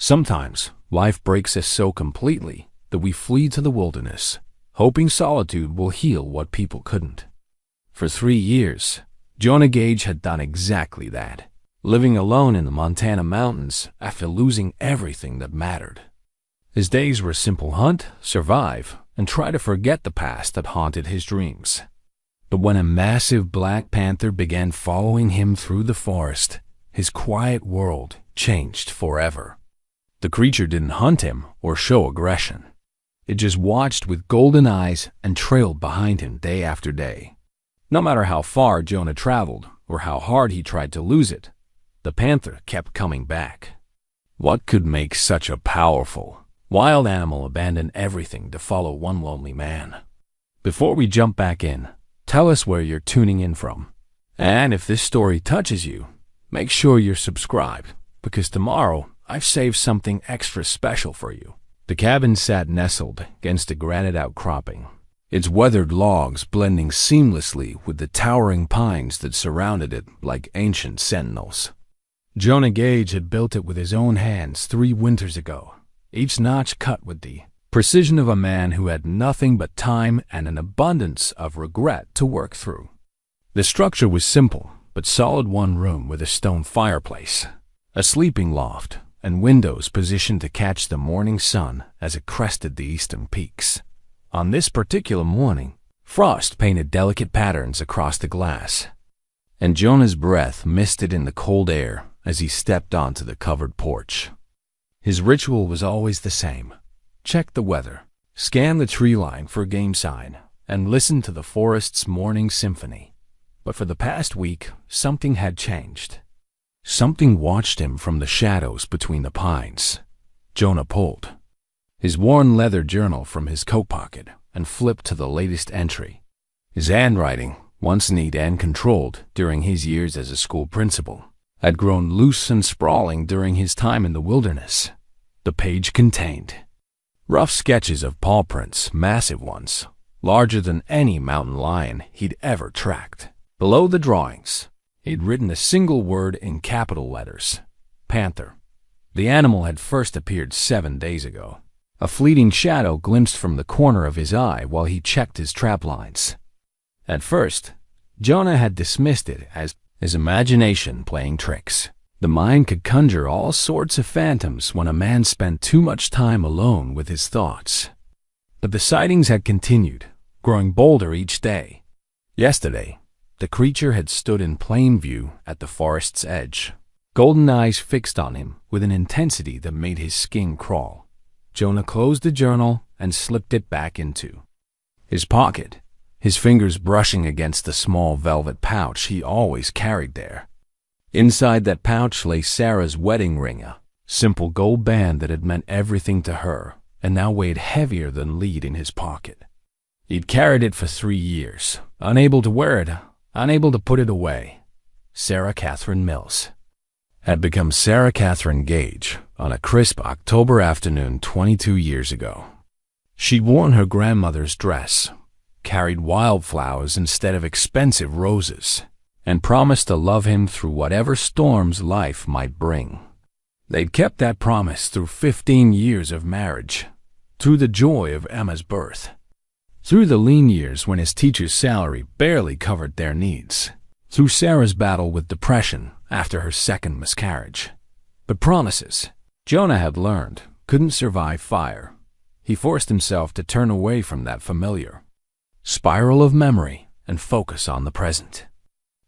Sometimes life breaks us so completely that we flee to the wilderness, hoping solitude will heal what people couldn't. For 3 years, Jonah Gage had done exactly that, living alone in the Montana mountains after losing everything that mattered. His days were a simple hunt, survive, and try to forget the past that haunted his dreams. But when a massive black panther began following him through the forest, his quiet world changed forever. The creature didn't hunt him or show aggression. It just watched with golden eyes and trailed behind him day after day. No matter how far Jonah traveled or how hard he tried to lose it, the panther kept coming back. What could make such a powerful, wild animal abandon everything to follow one lonely man? Before we jump back in, tell us where you're tuning in from. And if this story touches you, make sure you're subscribed, because tomorrow I've saved something extra special for you. The cabin sat nestled against a granite outcropping, its weathered logs blending seamlessly with the towering pines that surrounded it like ancient sentinels. Jonah Gage had built it with his own hands 3 winters ago, each notch cut with the precision of a man who had nothing but time and an abundance of regret to work through. The structure was simple, but solid, one room with a stone fireplace, a sleeping loft, and windows positioned to catch the morning sun as it crested the eastern peaks. On this particular morning, frost painted delicate patterns across the glass, and Jonah's breath misted in the cold air as he stepped onto the covered porch. His ritual was always the same. Check the weather, scan the tree line for a game sign, and listen to the forest's morning symphony. But for the past week, something had changed. Something watched him from the shadows between the pines. Jonah pulled his worn leather journal from his coat pocket and flipped to the latest entry. His handwriting, once neat and controlled during his years as a school principal, had grown loose and sprawling during his time in the wilderness. The page contained rough sketches of paw prints, massive ones, larger than any mountain lion he'd ever tracked. Below the drawings, he'd written a single word in capital letters: Panther. The animal had first appeared 7 days ago. A fleeting shadow glimpsed from the corner of his eye while he checked his trap lines. At first, Jonah had dismissed it as his imagination playing tricks. The mind could conjure all sorts of phantoms when a man spent too much time alone with his thoughts. But the sightings had continued, growing bolder each day. Yesterday, the creature had stood in plain view at the forest's edge, golden eyes fixed on him with an intensity that made his skin crawl. Jonah closed the journal and slipped it back into his pocket, his fingers brushing against the small velvet pouch he always carried there. Inside that pouch lay Sarah's wedding ring, a simple gold band that had meant everything to her and now weighed heavier than lead in his pocket. He'd carried it for 3 years, unable to wear it, unable to put it away. Sarah Catherine Mills had become Sarah Catherine Gage on a crisp October afternoon 22 years ago. She'd worn her grandmother's dress, carried wildflowers instead of expensive roses, and promised to love him through whatever storms life might bring. They'd kept that promise through 15 years of marriage, through the joy of Emma's birth, through the lean years when his teacher's salary barely covered their needs, through Sarah's battle with depression after her second miscarriage. But promises, Jonah had learned, couldn't survive fire. He forced himself to turn away from that familiar spiral of memory and focus on the present.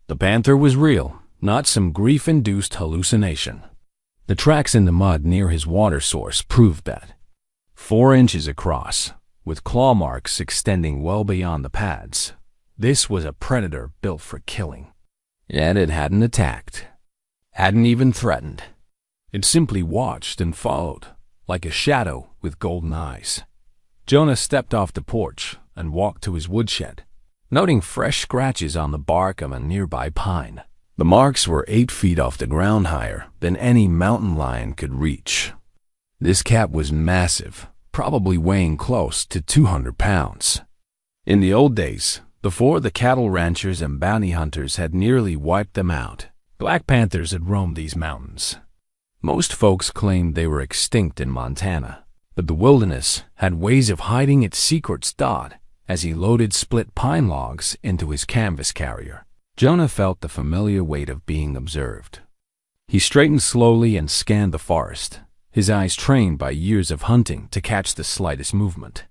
The panther was real, not some grief-induced hallucination. The tracks in the mud near his water source proved that. 4 inches across, with claw marks extending well beyond the pads, this was a predator built for killing. Yet it hadn't attacked, hadn't even threatened. It simply watched and followed, like a shadow with golden eyes. Jonah stepped off the porch and walked to his woodshed, noting fresh scratches on the bark of a nearby pine. The marks were 8 feet off the ground, higher than any mountain lion could reach. This cat was massive, probably weighing close to 200 pounds. In the old days, before the cattle ranchers and bounty hunters had nearly wiped them out, black panthers had roamed these mountains. Most folks claimed they were extinct in Montana, but the wilderness had ways of hiding its secrets. As he loaded split pine logs into his canvas carrier, Jonah felt the familiar weight of being observed. He straightened slowly and scanned the forest, his eyes trained by years of hunting to catch the slightest movement.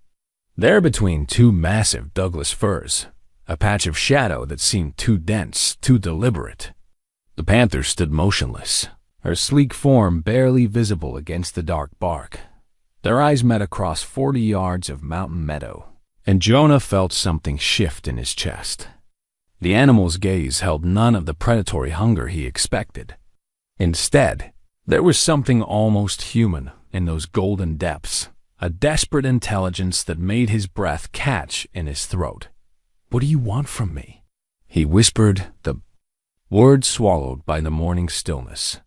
There, between two massive Douglas firs, a patch of shadow that seemed too dense, too deliberate. The panther stood motionless, her sleek form barely visible against the dark bark. Their eyes met across 40 yards of mountain meadow, and Jonah felt something shift in his chest. The animal's gaze held none of the predatory hunger he expected. Instead, there was something almost human in those golden depths, a desperate intelligence that made his breath catch in his throat. "What do you want from me?" he whispered, the words swallowed by the morning stillness.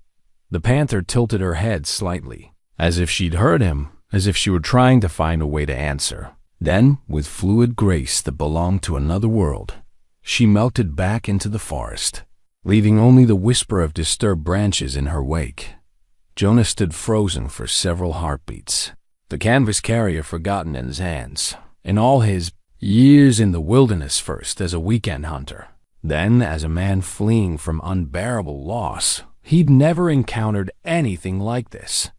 The panther tilted her head slightly, as if she'd heard him, as if she were trying to find a way to answer. Then, with fluid grace that belonged to another world, she melted back into the forest, leaving only the whisper of disturbed branches in her wake. Jonah stood frozen for several heartbeats, the canvas carrier forgotten in his hands, in all his years in the wilderness, first as a weekend hunter, then as a man fleeing from unbearable loss. He'd never encountered anything like this.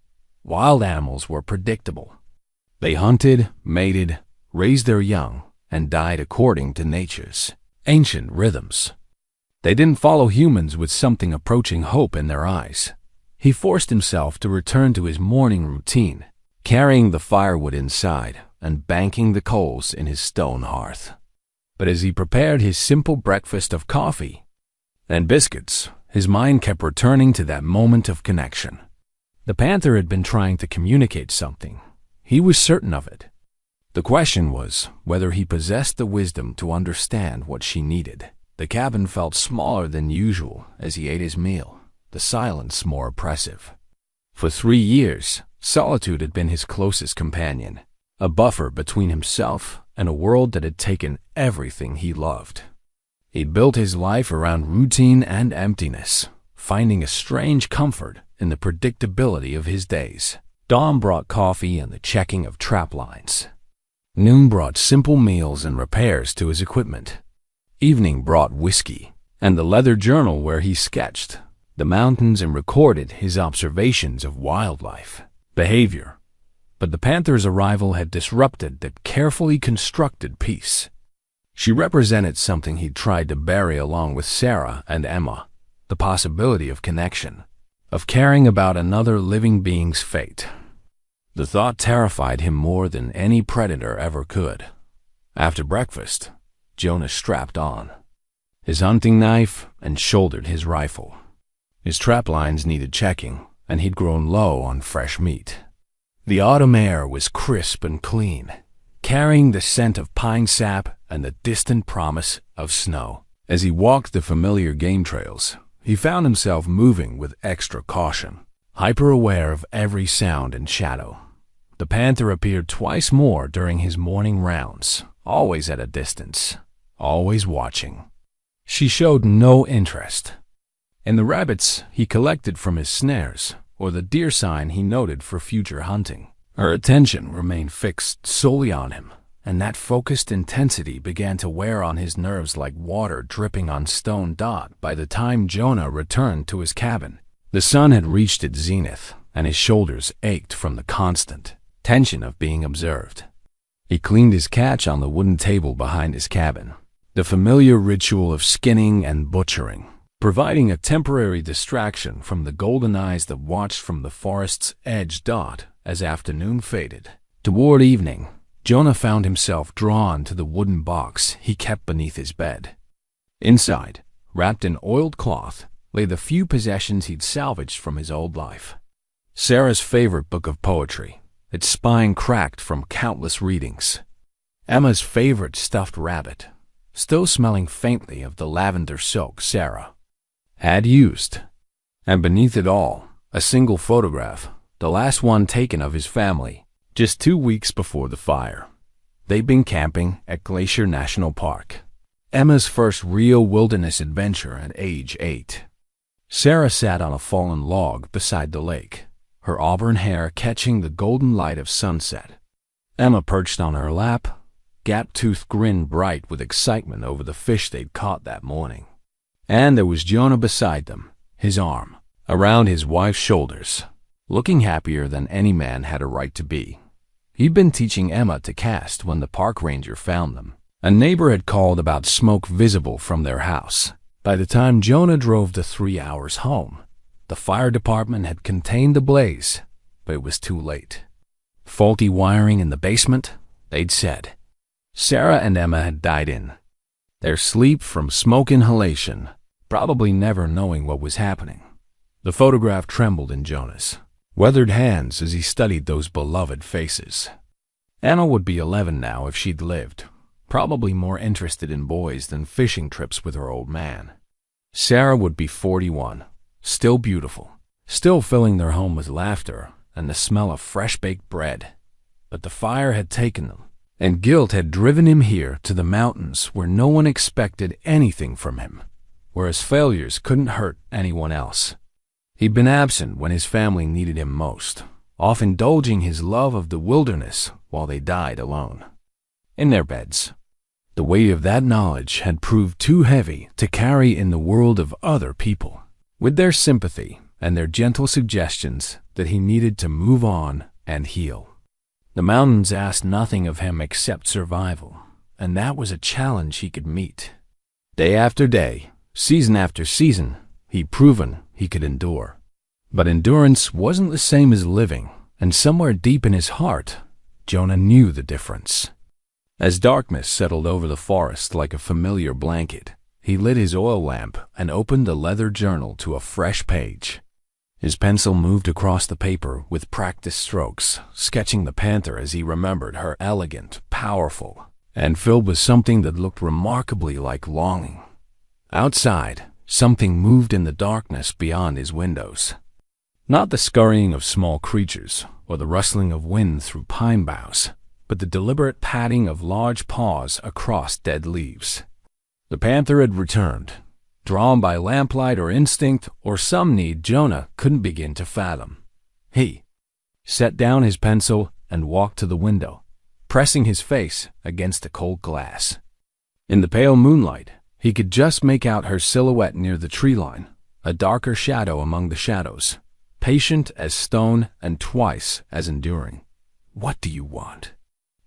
Wild animals were predictable. They hunted, mated, raised their young, and died according to nature's ancient rhythms. They didn't follow humans with something approaching hope in their eyes. He forced himself to return to his morning routine, carrying the firewood inside and banking the coals in his stone hearth. But as he prepared his simple breakfast of coffee and biscuits, his mind kept returning to that moment of connection. The panther had been trying to communicate something. He was certain of it. The question was whether he possessed the wisdom to understand what she needed. The cabin felt smaller than usual as he ate his meal, the silence more oppressive. For 3 years, solitude had been his closest companion, a buffer between himself and a world that had taken everything he loved. He'd built his life around routine and emptiness, finding a strange comfort in the predictability of his days. Dawn brought coffee and the checking of trap lines. Noon brought simple meals and repairs to his equipment. Evening brought whiskey and the leather journal where he sketched the mountains and recorded his observations of wildlife behavior. But the panther's arrival had disrupted that carefully constructed peace. She represented something he'd tried to bury along with Sarah and Emma, the possibility of connection, of caring about another living being's fate. The thought terrified him more than any predator ever could. After breakfast, Jonah strapped on his hunting knife and shouldered his rifle. His trap lines needed checking, and he'd grown low on fresh meat. The autumn air was crisp and clean, carrying the scent of pine sap and the distant promise of snow. As he walked the familiar game trails, he found himself moving with extra caution, hyper-aware of every sound and shadow. The panther appeared twice more during his morning rounds, always at a distance, always watching. She showed no interest in the rabbits he collected from his snares or the deer sign he noted for future hunting. Her attention remained fixed solely on him, and that focused intensity began to wear on his nerves like water dripping on stone. By the time Jonah returned to his cabin, the sun had reached its zenith, and his shoulders ached from the constant tension of being observed. He cleaned his catch on the wooden table behind his cabin, the familiar ritual of skinning and butchering, providing a temporary distraction from the golden eyes that watched from the forest's edge. As afternoon faded, toward evening, Jonah found himself drawn to the wooden box he kept beneath his bed. Inside, wrapped in oiled cloth, lay the few possessions he'd salvaged from his old life. Sarah's favorite book of poetry, its spine cracked from countless readings. Emma's favorite stuffed rabbit, still smelling faintly of the lavender soak Sarah had used. And beneath it all, a single photograph, the last one taken of his family, just 2 weeks before the fire. They'd been camping at Glacier National Park, Emma's first real wilderness adventure at age 8. Sarah sat on a fallen log beside the lake, her auburn hair catching the golden light of sunset. Emma perched on her lap, gap-toothed grin bright with excitement over the fish they'd caught that morning. And there was Jonah beside them, his arm around his wife's shoulders, looking happier than any man had a right to be. He'd been teaching Emma to cast when the park ranger found them. A neighbor had called about smoke visible from their house. By the time Jonah drove the 3 hours home, the fire department had contained the blaze, but it was too late. Faulty wiring in the basement, they'd said. Sarah and Emma had died in their sleep from smoke inhalation, probably never knowing what was happening. The photograph trembled in Jonah's weathered hands as he studied those beloved faces. Emma would be 11 now if she'd lived, probably more interested in boys than fishing trips with her old man. Sarah would be 41, still beautiful, still filling their home with laughter and the smell of fresh-baked bread. But the fire had taken them, and guilt had driven him here to the mountains where no one expected anything from him, where his failures couldn't hurt anyone else. He'd been absent when his family needed him most, off indulging his love of the wilderness while they died alone in their beds. The weight of that knowledge had proved too heavy to carry in the world of other people, with their sympathy and their gentle suggestions that he needed to move on and heal. The mountains asked nothing of him except survival, and that was a challenge he could meet. Day after day, season after season, he'd proven he could endure. But endurance wasn't the same as living, and somewhere deep in his heart, Jonah knew the difference. As darkness settled over the forest like a familiar blanket, he lit his oil lamp and opened the leather journal to a fresh page. His pencil moved across the paper with practiced strokes, sketching the Panther as he remembered her elegant, powerful, and filled with something that looked remarkably like longing. Outside, something moved in the darkness beyond his windows. Not the scurrying of small creatures or the rustling of wind through pine boughs, but the deliberate patting of large paws across dead leaves. The Panther had returned, drawn by lamplight or instinct or some need Jonah couldn't begin to fathom. He set down his pencil and walked to the window, pressing his face against the cold glass. In the pale moonlight, he could just make out her silhouette near the tree line, a darker shadow among the shadows, patient as stone and twice as enduring. "What do you want?"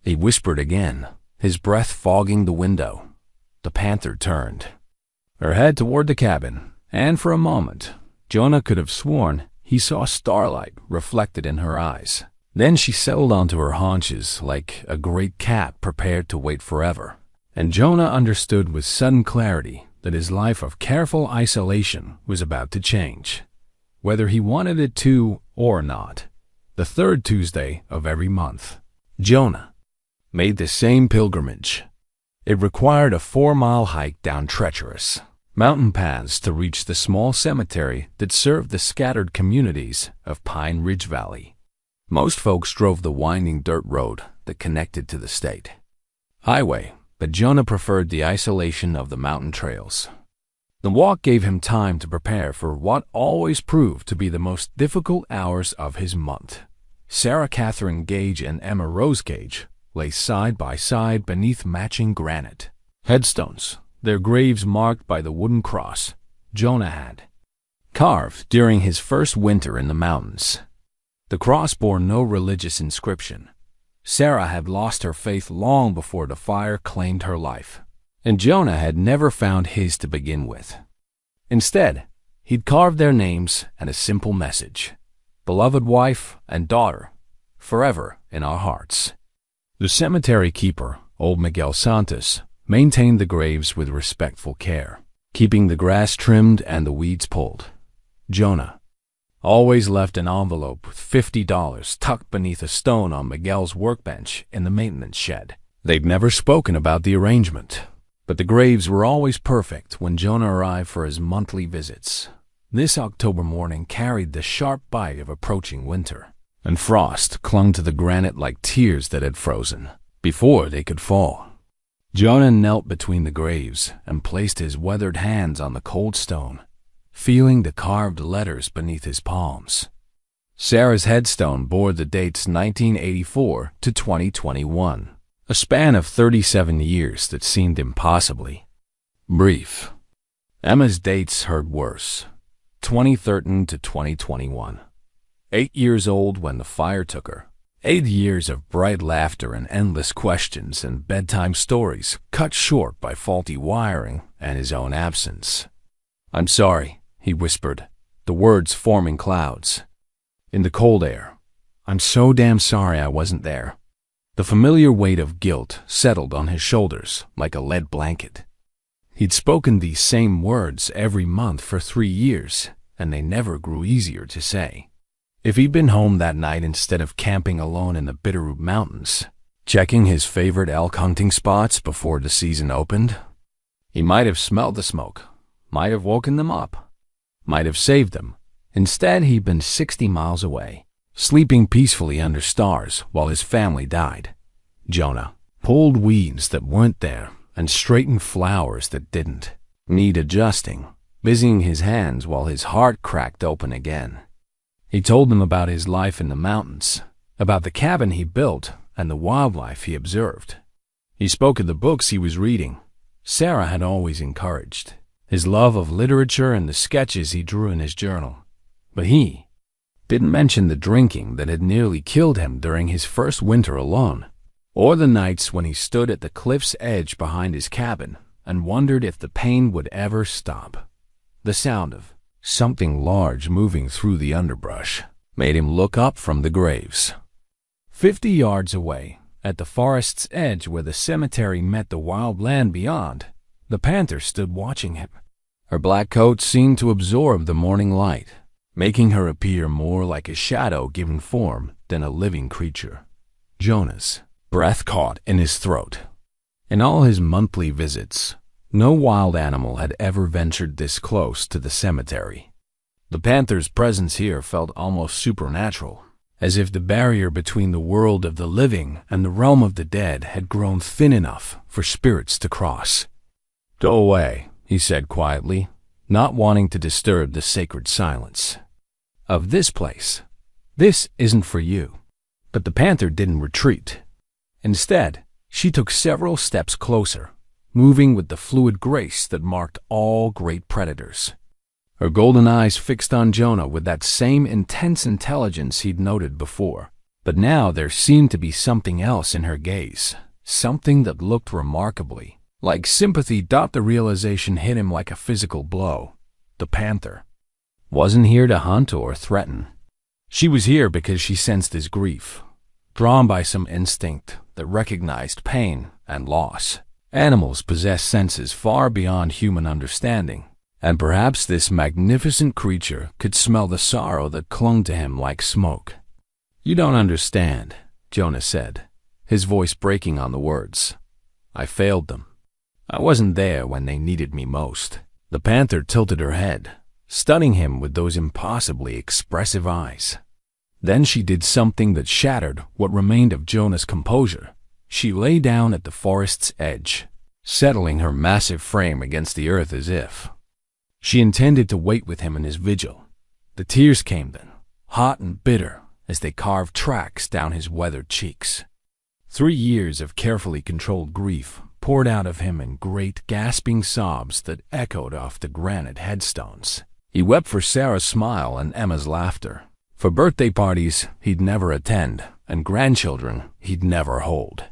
he whispered again, his breath fogging the window. The Panther turned her head toward the cabin, and for a moment, Jonah could have sworn he saw starlight reflected in her eyes. Then she settled onto her haunches like a great cat prepared to wait forever, and Jonah understood with sudden clarity that his life of careful isolation was about to change, whether he wanted it to or not. The third Tuesday of every month, Jonah made the same pilgrimage. It required a 4-mile hike down treacherous mountain paths to reach the small cemetery that served the scattered communities of Pine Ridge Valley. Most folks drove the winding dirt road that connected to the state highway, but Jonah preferred the isolation of the mountain trails. The walk gave him time to prepare for what always proved to be the most difficult hours of his month. Sarah Catherine Gage and Emma Rose Gage lay side by side beneath matching granite headstones, their graves marked by the wooden cross Jonah had carved during his first winter in the mountains. The cross bore no religious inscription. Sarah had lost her faith long before the fire claimed her life, and Jonah had never found his to begin with. Instead, he'd carved their names and a simple message: beloved wife and daughter, forever in our hearts. The cemetery keeper, old Miguel Santos, maintained the graves with respectful care, keeping the grass trimmed and the weeds pulled. Jonah always left an envelope with $50 tucked beneath a stone on Miguel's workbench in the maintenance shed. They'd never spoken about the arrangement, but the graves were always perfect when Jonah arrived for his monthly visits. This October morning carried the sharp bite of approaching winter, and frost clung to the granite like tears that had frozen before they could fall. Jonah knelt between the graves and placed his weathered hands on the cold stone, feeling the carved letters beneath his palms. Sarah's headstone bore the dates 1984 to 2021, a span of 37 years that seemed impossibly brief. Emma's dates heard worse. 2013 to 2021. 8 years old when the fire took her. 8 years of bright laughter and endless questions and bedtime stories cut short by faulty wiring and his own absence. "I'm sorry," he whispered, the words forming clouds. In the cold air, "I'm so damn sorry I wasn't there." The familiar weight of guilt settled on his shoulders like a lead blanket. He'd spoken these same words every month for 3 years, and they never grew easier to say. If he'd been home that night instead of camping alone in the Bitterroot Mountains, checking his favorite elk hunting spots before the season opened, he might have smelled the smoke, might have woken them up, might have saved them. Instead, he'd been 60 miles away, sleeping peacefully under stars while his family died. Jonah pulled weeds that weren't there and straightened flowers that didn't need adjusting, busying his hands while his heart cracked open again. He told them about his life in the mountains, about the cabin he built and the wildlife he observed. He spoke of the books he was reading. Sarah had always encouraged his love of literature and the sketches he drew in his journal. But he didn't mention the drinking that had nearly killed him during his first winter alone, or the nights when he stood at the cliff's edge behind his cabin and wondered if the pain would ever stop. The sound of something large moving through the underbrush made him look up from the graves. 50 yards away, at the forest's edge where the cemetery met the wild land beyond, the Panther stood watching him. Her black coat seemed to absorb the morning light, making her appear more like a shadow given form than a living creature. Jonah's breath caught in his throat. In all his monthly visits, no wild animal had ever ventured this close to the cemetery. The Panther's presence here felt almost supernatural, as if the barrier between the world of the living and the realm of the dead had grown thin enough for spirits to cross. "Go away," he said quietly, not wanting to disturb the sacred silence of this place. "This isn't for you." But the Panther didn't retreat. Instead, she took several steps closer, moving with the fluid grace that marked all great predators. Her golden eyes fixed on Jonah with that same intense intelligence he'd noted before. But now there seemed to be something else in her gaze, something that looked remarkably like sympathy. The realization hit him like a physical blow. The Panther wasn't here to hunt or threaten. She was here because she sensed his grief, drawn by some instinct that recognized pain and loss. Animals possess senses far beyond human understanding, and perhaps this magnificent creature could smell the sorrow that clung to him like smoke. "You don't understand," Jonah said, his voice breaking on the words. "I failed them. I wasn't there when they needed me most." The Panther tilted her head, stunning him with those impossibly expressive eyes. Then she did something that shattered what remained of Jonah's composure. She lay down at the forest's edge, settling her massive frame against the earth as if she intended to wait with him in his vigil. The tears came then, hot and bitter, as they carved tracks down his weathered cheeks. 3 years of carefully controlled grief poured out of him in great gasping sobs that echoed off the granite headstones. He wept for Sarah's smile and Emma's laughter, for birthday parties he'd never attend and grandchildren he'd never hold.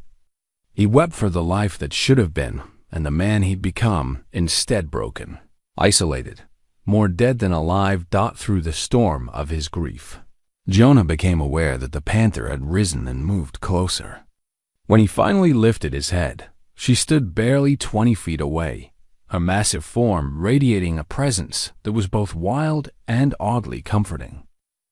He wept for the life that should have been and the man he'd become, instead broken, isolated, more dead than alive. Through the storm of his grief, Jonah became aware that the Panther had risen and moved closer. When he finally lifted his head, she stood barely 20 feet away, her massive form radiating a presence that was both wild and oddly comforting.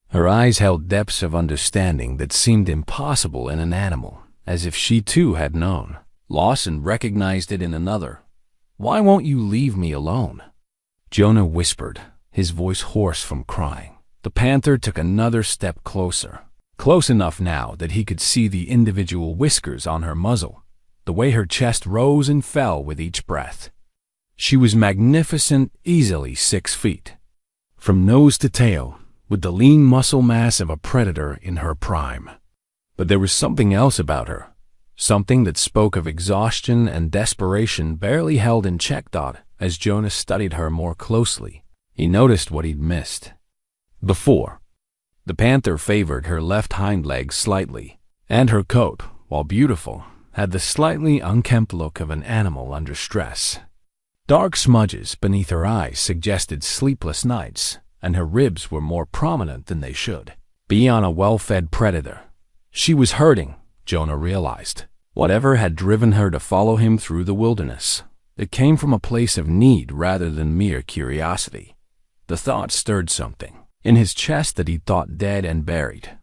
Her eyes held depths of understanding that seemed impossible in an animal, as if she too had known loss and recognized it in another. "Why won't you leave me alone?" Jonah whispered, his voice hoarse from crying. The Panther took another step closer, close enough now that he could see the individual whiskers on her muzzle, the way her chest rose and fell with each breath. She was magnificent, easily 6 feet. from nose to tail, with the lean muscle mass of a predator in her prime. But there was something else about her, something that spoke of exhaustion and desperation barely held in check. As Jonas studied her more closely, he noticed what he'd missed. Before, the panther favored her left hind leg slightly, and her coat, while beautiful, had the slightly unkempt look of an animal under stress. Dark smudges beneath her eyes suggested sleepless nights, and her ribs were more prominent than they should be on a well-fed predator. She was hurting, Jonah realized. Whatever had driven her to follow him through the wilderness, it came from a place of need rather than mere curiosity. The thought stirred something in his chest that he thought dead and buried.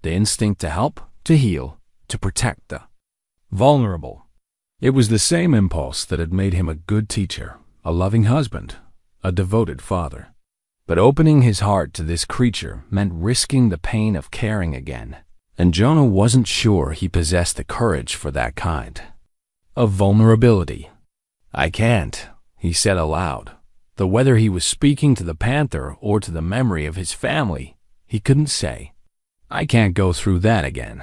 The instinct to help, to heal, to protect the vulnerable. It was the same impulse that had made him a good teacher, a loving husband, a devoted father. But opening his heart to this creature meant risking the pain of caring again, and Jonah wasn't sure he possessed the courage for that kind of vulnerability. "I can't," he said aloud, though whether he was speaking to the panther or to the memory of his family, he couldn't say. "I can't go through that again."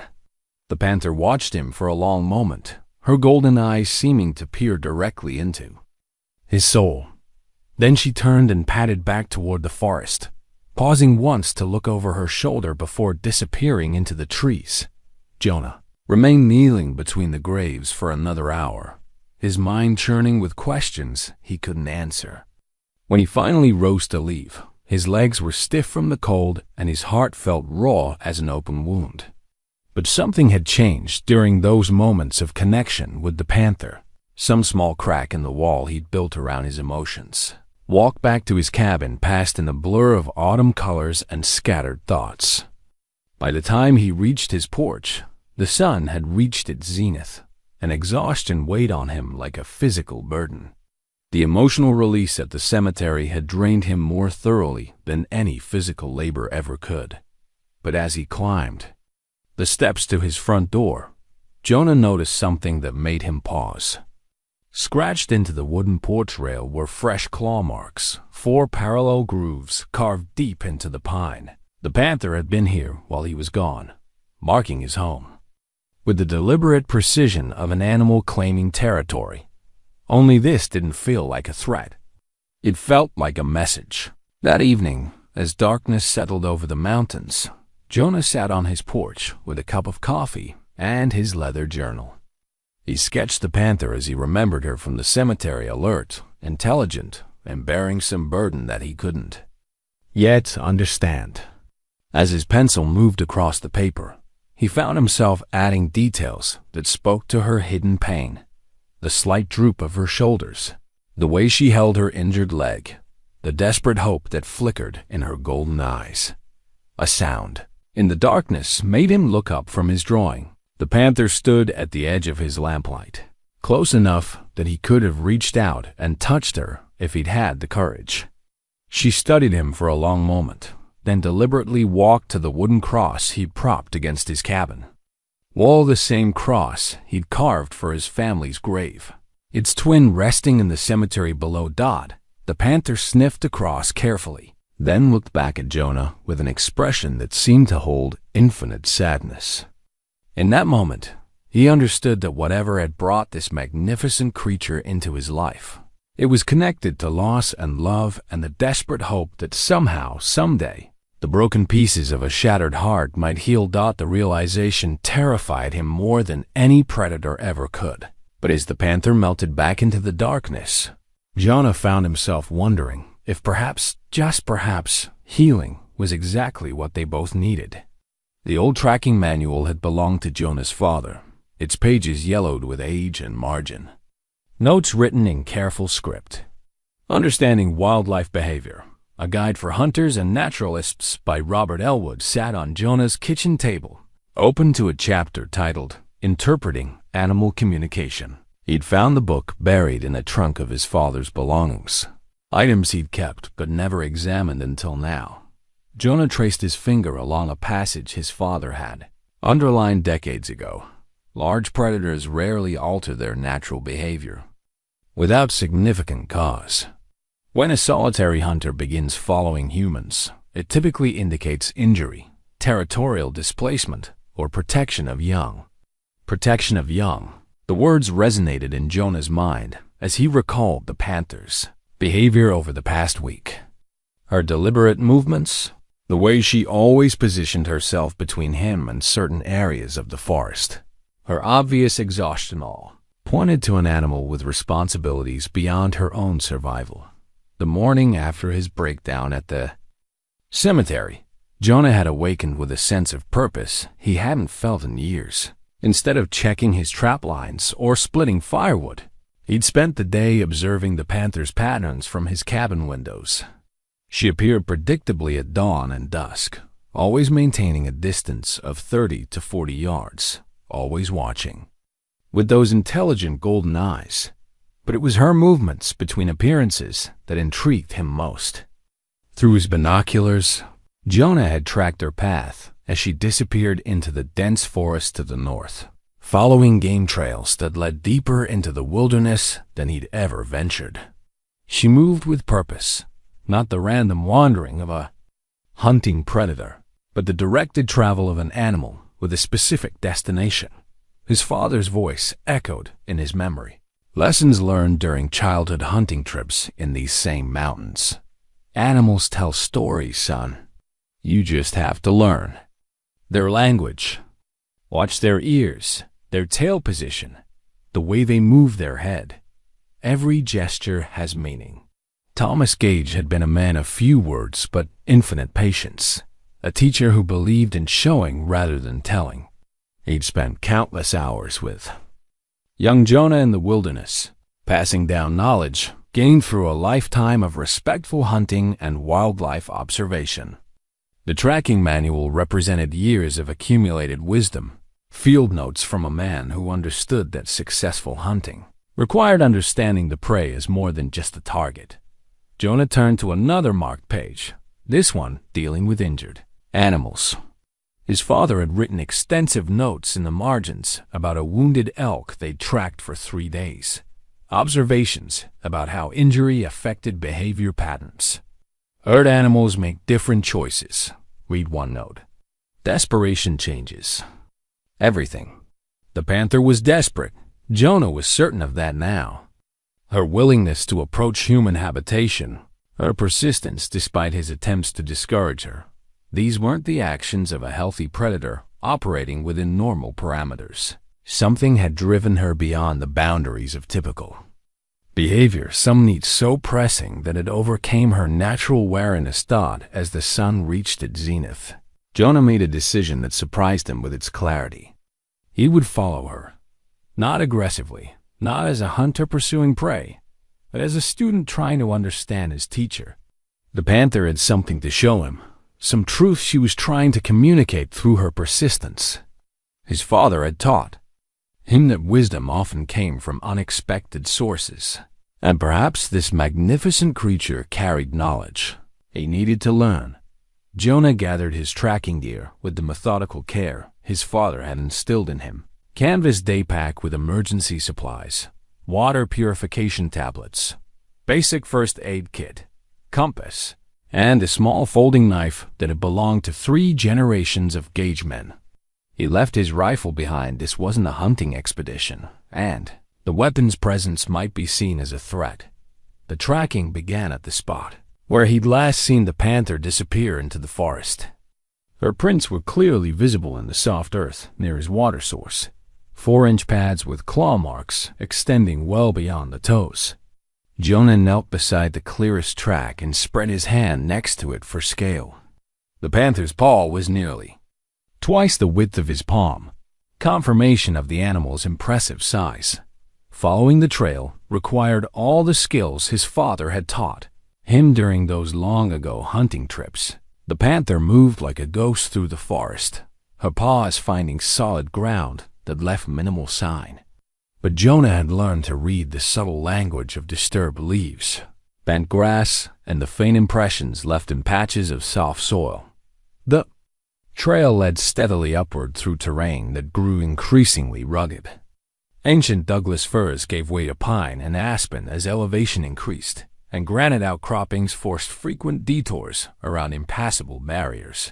The panther watched him for a long moment, her golden eyes seeming to peer directly into his soul. Then she turned and padded back toward the forest, pausing once to look over her shoulder before disappearing into the trees. Jonah remained kneeling between the graves for another hour, his mind churning with questions he couldn't answer. When he finally rose to leave, his legs were stiff from the cold and his heart felt raw as an open wound. But something had changed during those moments of connection with the panther. Some small crack in the wall he'd built around his emotions. Walk back to his cabin passed in a blur of autumn colors and scattered thoughts. By the time he reached his porch, the sun had reached its zenith, and exhaustion weighed on him like a physical burden. The emotional release at the cemetery had drained him more thoroughly than any physical labor ever could. But as he climbed the steps to his front door, Jonah noticed something that made him pause. Scratched into the wooden porch rail were fresh claw marks, 4 parallel grooves carved deep into the pine. The panther had been here while he was gone, marking his home with the deliberate precision of an animal claiming territory. Only this didn't feel like a threat. It felt like a message. That evening, as darkness settled over the mountains, Jonah sat on his porch with a cup of coffee and his leather journal. He sketched the panther as he remembered her from the cemetery, alert, intelligent, and bearing some burden that he couldn't yet understand. As his pencil moved across the paper, he found himself adding details that spoke to her hidden pain. The slight droop of her shoulders, the way she held her injured leg, the desperate hope that flickered in her golden eyes. A sound in the darkness made him look up from his drawing. The panther stood at the edge of his lamplight, close enough that he could have reached out and touched her if he'd had the courage. She studied him for a long moment, then deliberately walked to the wooden cross he'd propped against his cabin. All the same cross he'd carved for his family's grave. Its twin resting in the cemetery below. The panther sniffed the cross carefully, then looked back at Jonah with an expression that seemed to hold infinite sadness. In that moment, he understood that whatever had brought this magnificent creature into his life, it was connected to loss and love and the desperate hope that somehow, someday, the broken pieces of a shattered heart might heal. The realization terrified him more than any predator ever could. But as the panther melted back into the darkness, Jonah found himself wondering if perhaps, just perhaps, healing was exactly what they both needed. The old tracking manual had belonged to Jonah's father, its pages yellowed with age and margin. Notes written in careful script. Understanding Wildlife Behavior, a guide for hunters and naturalists by Robert Elwood, sat on Jonah's kitchen table, open to a chapter titled Interpreting Animal Communication. He'd found the book buried in the trunk of his father's belongings, items he'd kept but never examined until now. Jonah traced his finger along a passage his father had underlined decades ago. Large predators rarely alter their natural behavior without significant cause. When a solitary hunter begins following humans, it typically indicates injury, territorial displacement, or protection of young. Protection of young. The words resonated in Jonah's mind as he recalled the panther's behavior over the past week. Her deliberate movements, the way she always positioned herself between him and certain areas of the forest. Her obvious exhaustion all pointed to an animal with responsibilities beyond her own survival. The morning after his breakdown at the cemetery, Jonah had awakened with a sense of purpose he hadn't felt in years. Instead of checking his trap lines or splitting firewood, he'd spent the day observing the panther's patterns from his cabin windows. She appeared predictably at dawn and dusk, always maintaining a distance of 30 to 40 yards, always watching, with those intelligent golden eyes. But it was her movements between appearances that intrigued him most. Through his binoculars, Jonah had tracked her path as she disappeared into the dense forest to the north, following game trails that led deeper into the wilderness than he'd ever ventured. She moved with purpose, not the random wandering of a hunting predator, but the directed travel of an animal with a specific destination. His father's voice echoed in his memory. Lessons learned during childhood hunting trips in these same mountains. Animals tell stories, son. You just have to learn their language. Watch their ears, their tail position, the way they move their head. Every gesture has meaning. Thomas Gage had been a man of few words but infinite patience, a teacher who believed in showing rather than telling. He'd spent countless hours with young Jonah in the wilderness, passing down knowledge gained through a lifetime of respectful hunting and wildlife observation. The tracking manual represented years of accumulated wisdom, field notes from a man who understood that successful hunting required understanding the prey as more than just a target. Jonah turned to another marked page, this one dealing with injured animals. His father had written extensive notes in the margins about a wounded elk they'd tracked for 3 days. Observations about how injury affected behavior patterns. Herd animals make different choices, read one note. Desperation changes everything. The panther was desperate. Jonah was certain of that now. Her willingness to approach human habitation, her persistence despite his attempts to discourage her. These weren't the actions of a healthy predator operating within normal parameters. Something had driven her beyond the boundaries of typical behavior, some need so pressing that it overcame her natural wariness thought as the sun reached its zenith. Jonah made a decision that surprised him with its clarity. He would follow her, not aggressively, not as a hunter pursuing prey, but as a student trying to understand his teacher. The panther had something to show him, some truth she was trying to communicate through her persistence. His father had taught him that wisdom often came from unexpected sources, and perhaps this magnificent creature carried knowledge he needed to learn. Jonah gathered his tracking gear with the methodical care his father had instilled in him. Canvas day pack with emergency supplies, water purification tablets, basic first aid kit, compass, and a small folding knife that had belonged to 3 generations of Gage men. He left his rifle behind. This wasn't a hunting expedition, and the weapon's presence might be seen as a threat. The tracking began at the spot where he'd last seen the panther disappear into the forest. Her prints were clearly visible in the soft earth near his water source, 4-inch pads with claw marks extending well beyond the toes. Jonah knelt beside the clearest track and spread his hand next to it for scale. The panther's paw was nearly twice the width of his palm, confirmation of the animal's impressive size. Following the trail required all the skills his father had taught him during those long-ago hunting trips. The panther moved like a ghost through the forest, her paws finding solid ground that left minimal sign. But Jonah had learned to read the subtle language of disturbed leaves, bent grass, and the faint impressions left in patches of soft soil. The trail led steadily upward through terrain that grew increasingly rugged. Ancient Douglas firs gave way to pine and aspen as elevation increased, and granite outcroppings forced frequent detours around impassable barriers.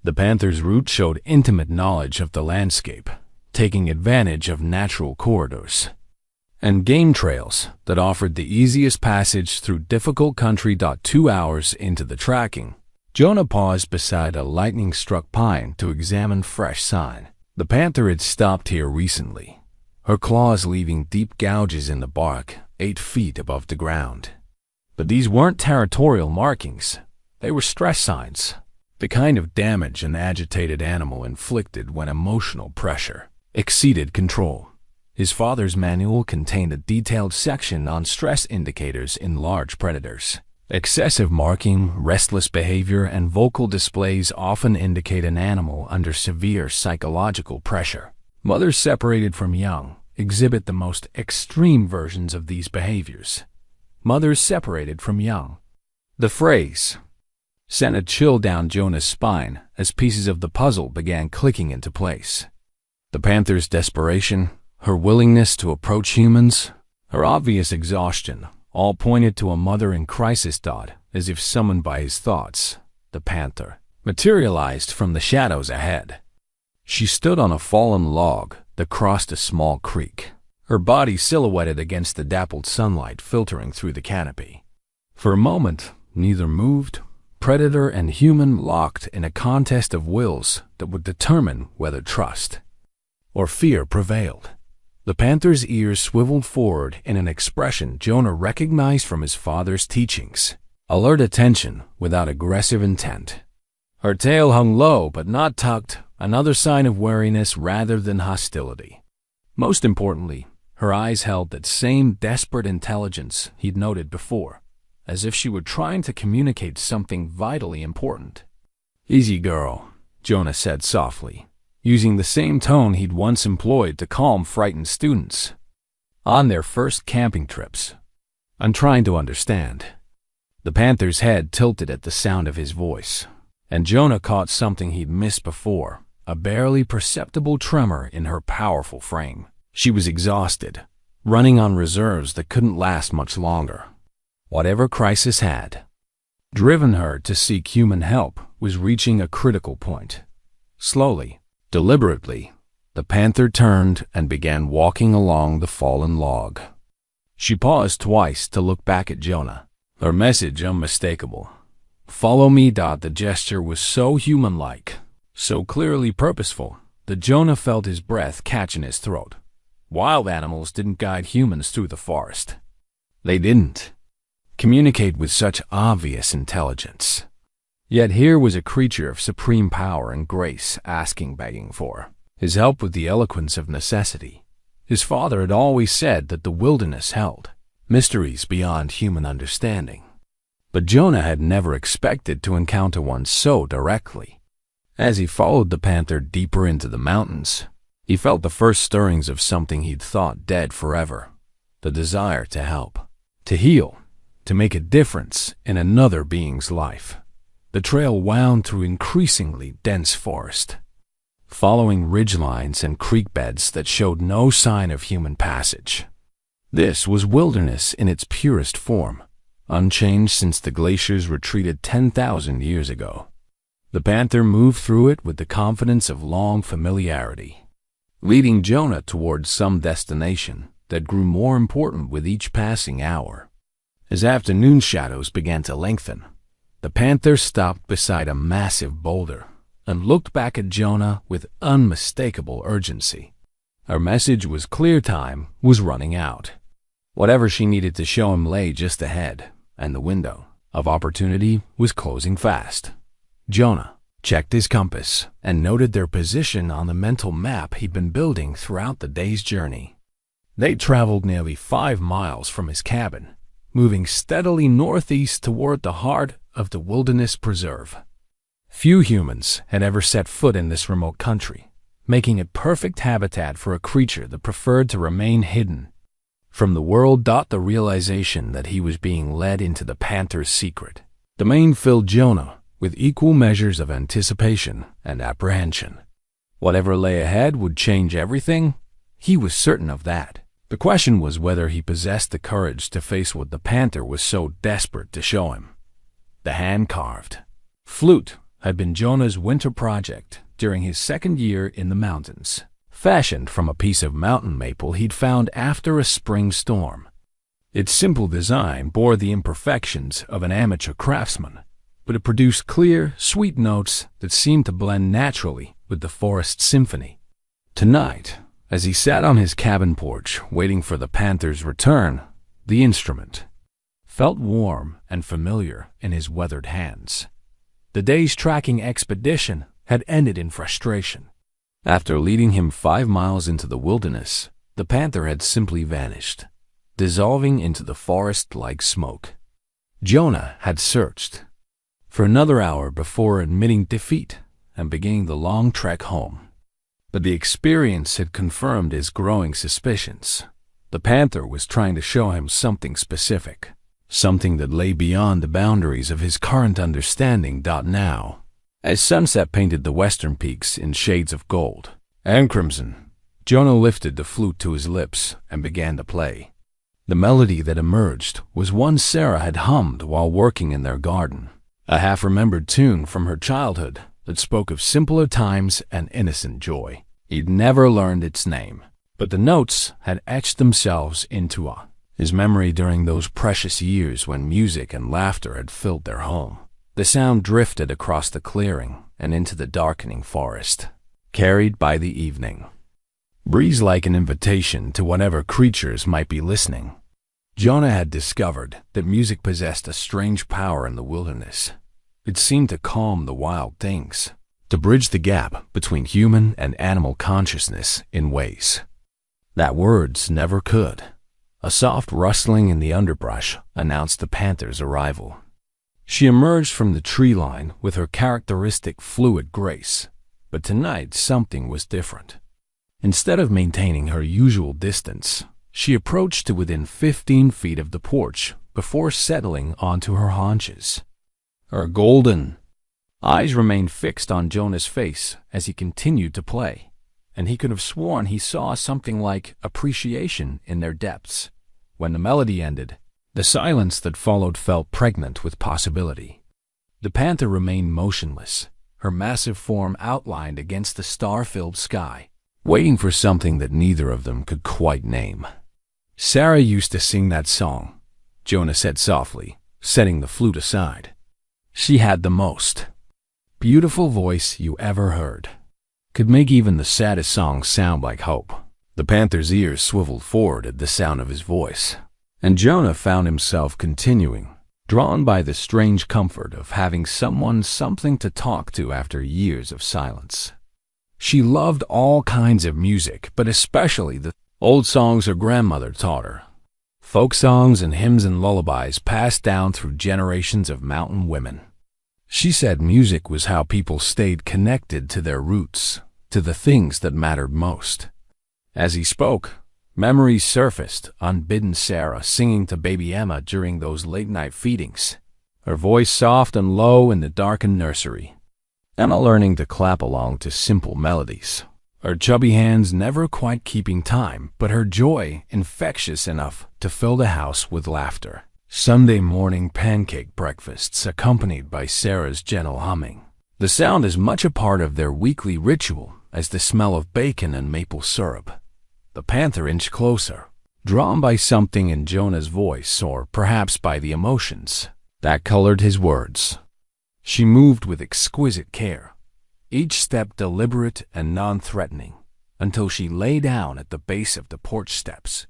The panther's route showed intimate knowledge of the landscape, taking advantage of natural corridors and game trails that offered the easiest passage through difficult country. 2 hours into the tracking, Jonah paused beside a lightning-struck pine to examine fresh sign. The panther had stopped here recently, her claws leaving deep gouges in the bark 8 feet above the ground. But these weren't territorial markings. They were stress signs, the kind of damage an agitated animal inflicted when emotional pressure exceeded control. His father's manual contained a detailed section on stress indicators in large predators. Excessive marking, restless behavior, and vocal displays often indicate an animal under severe psychological pressure. Mothers separated from young exhibit the most extreme versions of these behaviors. Mothers separated from young. The phrase sent a chill down Jonah's spine as pieces of the puzzle began clicking into place. The panther's desperation, her willingness to approach humans, her obvious exhaustion, all pointed to a mother in crisis. As if summoned by his thoughts, the panther materialized from the shadows ahead. She stood on a fallen log that crossed a small creek, her body silhouetted against the dappled sunlight filtering through the canopy. For a moment, neither moved. Predator and human locked in a contest of wills that would determine whether trust or fear prevailed. The panther's ears swiveled forward in an expression Jonah recognized from his father's teachings. Alert attention without aggressive intent. Her tail hung low but not tucked, another sign of wariness rather than hostility. Most importantly, her eyes held that same desperate intelligence he'd noted before, as if she were trying to communicate something vitally important. "Easy, girl," Jonah said softly, using the same tone he'd once employed to calm frightened students on their first camping trips. "I'm trying to understand." The panther's head tilted at the sound of his voice, and Jonah caught something he'd missed before, a barely perceptible tremor in her powerful frame. She was exhausted, running on reserves that couldn't last much longer. Whatever crisis had driven her to seek human help was reaching a critical point. Slowly, deliberately, the panther turned and began walking along the fallen log. She paused twice to look back at Jonah, her message unmistakable. "Follow me." The gesture was so human-like, so clearly purposeful, that Jonah felt his breath catch in his throat. Wild animals didn't guide humans through the forest. They didn't communicate with such obvious intelligence. Yet here was a creature of supreme power and grace begging for his help with the eloquence of necessity. His father had always said that the wilderness held mysteries beyond human understanding. But Jonah had never expected to encounter one so directly. As he followed the panther deeper into the mountains, he felt the first stirrings of something he'd thought dead forever, the desire to help, to heal, to make a difference in another being's life. The trail wound through increasingly dense forest, following ridgelines and creek beds that showed no sign of human passage. This was wilderness in its purest form, unchanged since the glaciers retreated 10,000 years ago. The panther moved through it with the confidence of long familiarity, leading Jonah towards some destination that grew more important with each passing hour. As afternoon shadows began to lengthen, the panther stopped beside a massive boulder and looked back at Jonah with unmistakable urgency. Her message was clear: time was running out. Whatever she needed to show him lay just ahead, and the window of opportunity was closing fast. Jonah checked his compass and noted their position on the mental map he'd been building throughout the day's journey. They traveled nearly 5 miles from his cabin, moving steadily northeast toward the heart of the wilderness preserve. Few humans had ever set foot in this remote country, making it perfect habitat for a creature that preferred to remain hidden from the world. The realization that he was being led into the panther's secret domain filled Jonah with equal measures of anticipation and apprehension. Whatever lay ahead would change everything. He was certain of that. The question was whether he possessed the courage to face what the panther was so desperate to show him. The hand-carved flute had been Jonah's winter project during his second year in the mountains, fashioned from a piece of mountain maple he'd found after a spring storm. Its simple design bore the imperfections of an amateur craftsman, but it produced clear, sweet notes that seemed to blend naturally with the forest symphony. Tonight, as he sat on his cabin porch waiting for the panther's return, the instrument felt warm and familiar in his weathered hands. The day's tracking expedition had ended in frustration. After leading him 5 miles into the wilderness, the panther had simply vanished, dissolving into the forest like smoke. Jonah had searched for another hour before admitting defeat and beginning the long trek home. But the experience had confirmed his growing suspicions. The panther was trying to show him something specific, something that lay beyond the boundaries of his current understanding. Now, as sunset painted the western peaks in shades of gold and crimson, Jonah lifted the flute to his lips and began to play. The melody that emerged was one Sarah had hummed while working in their garden, a half-remembered tune from her childhood that spoke of simpler times and innocent joy. He'd never learned its name, but the notes had etched themselves into his memory during those precious years when music and laughter had filled their home. The sound drifted across the clearing and into the darkening forest, carried by the evening breeze like an invitation to whatever creatures might be listening. Jonah had discovered that music possessed a strange power in the wilderness. It seemed to calm the wild things, to bridge the gap between human and animal consciousness in ways that words never could. A soft rustling in the underbrush announced the panther's arrival. She emerged from the tree line with her characteristic fluid grace, but tonight something was different. Instead of maintaining her usual distance, she approached to within 15 feet of the porch before settling onto her haunches. Her golden eyes remained fixed on Jonah's face as he continued to play, and he could have sworn he saw something like appreciation in their depths. When the melody ended, the silence that followed felt pregnant with possibility. The panther remained motionless, her massive form outlined against the star-filled sky, waiting for something that neither of them could quite name. "Sarah used to sing that song," Jonah said softly, setting the flute aside. "She had the most beautiful voice you ever heard. Could make even the saddest songs sound like hope." The panther's ears swiveled forward at the sound of his voice, and Jonah found himself continuing, drawn by the strange comfort of having something to talk to after years of silence. She loved all kinds of music, but especially the old songs her grandmother taught her. Folk songs and hymns and lullabies passed down through generations of mountain women. She said music was how people stayed connected to their roots, to the things that mattered most. As he spoke, memories surfaced, unbidden Sarah singing to baby Emma during those late-night feedings, her voice soft and low in the darkened nursery. Emma learning to clap along to simple melodies, her chubby hands never quite keeping time, but her joy infectious enough to fill the house with laughter. Sunday morning pancake breakfasts accompanied by Sarah's gentle humming. The sound as much a part of their weekly ritual as the smell of bacon and maple syrup. The panther inched closer, drawn by something in Jonah's voice, or perhaps by the emotions that colored his words. She moved with exquisite care, each step deliberate and non-threatening, until she lay down at the base of the porch steps.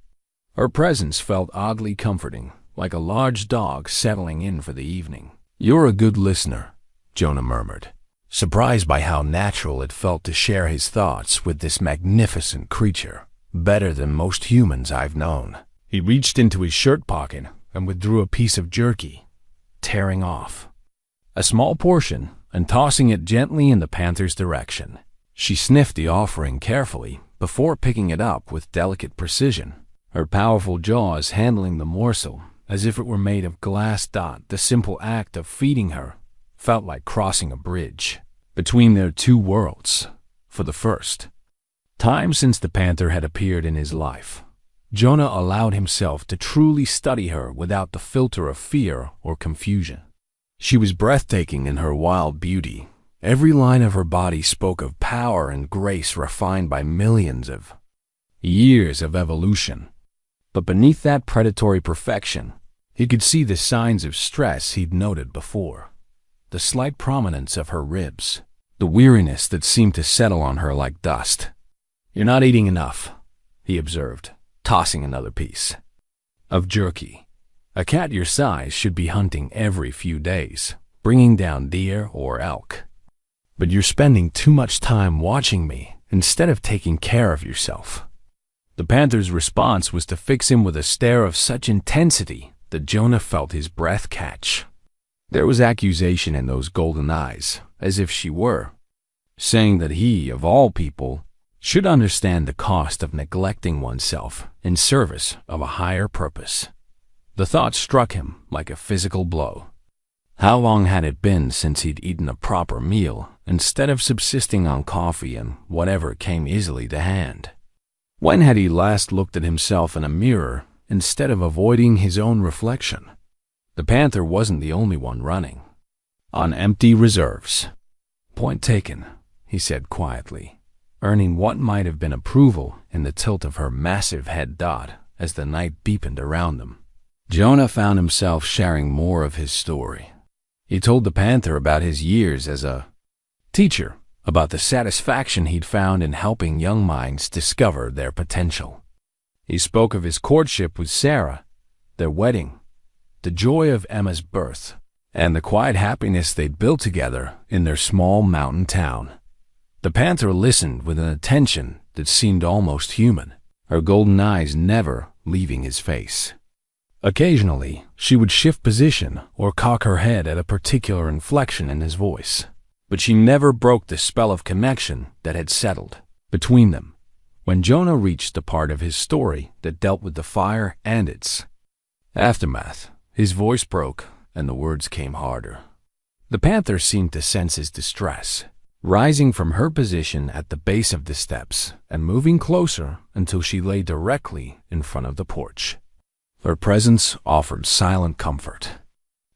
Her presence felt oddly comforting, like a large dog settling in for the evening. "You're a good listener," Jonah murmured, surprised by how natural it felt to share his thoughts with this magnificent creature, better than most humans I've known. He reached into his shirt pocket and withdrew a piece of jerky, tearing off a small portion and tossing it gently in the panther's direction. She sniffed the offering carefully before picking it up with delicate precision, her powerful jaws handling the morsel as if it were made of glass. The simple act of feeding her felt like crossing a bridge between their two worlds. For the first time since the panther had appeared in his life, Jonah allowed himself to truly study her without the filter of fear or confusion. She was breathtaking in her wild beauty. Every line of her body spoke of power and grace refined by millions of years of evolution. But beneath that predatory perfection, he could see the signs of stress he'd noted before. The slight prominence of her ribs, the weariness that seemed to settle on her like dust. "You're not eating enough," he observed, tossing another piece of jerky. "A cat your size should be hunting every few days, bringing down deer or elk. But you're spending too much time watching me instead of taking care of yourself." The panther's response was to fix him with a stare of such intensity that Jonah felt his breath catch. There was accusation in those golden eyes, as if she were saying that he, of all people, should understand the cost of neglecting oneself in service of a higher purpose. The thought struck him like a physical blow. How long had it been since he'd eaten a proper meal instead of subsisting on coffee and whatever came easily to hand? When had he last looked at himself in a mirror instead of avoiding his own reflection? The panther wasn't the only one running on empty reserves. "Point taken," he said quietly, earning what might have been approval in the tilt of her massive head as the night deepened around them. Jonah found himself sharing more of his story. He told the panther about his years as a teacher, about the satisfaction he'd found in helping young minds discover their potential. He spoke of his courtship with Sarah, their wedding, the joy of Emma's birth, and the quiet happiness they'd built together in their small mountain town. The panther listened with an attention that seemed almost human, her golden eyes never leaving his face. Occasionally, she would shift position or cock her head at a particular inflection in his voice, but she never broke the spell of connection that had settled between them. When Jonah reached the part of his story that dealt with the fire and its aftermath, his voice broke and the words came harder. The panther seemed to sense his distress, rising from her position at the base of the steps and moving closer until she lay directly in front of the porch. Her presence offered silent comfort,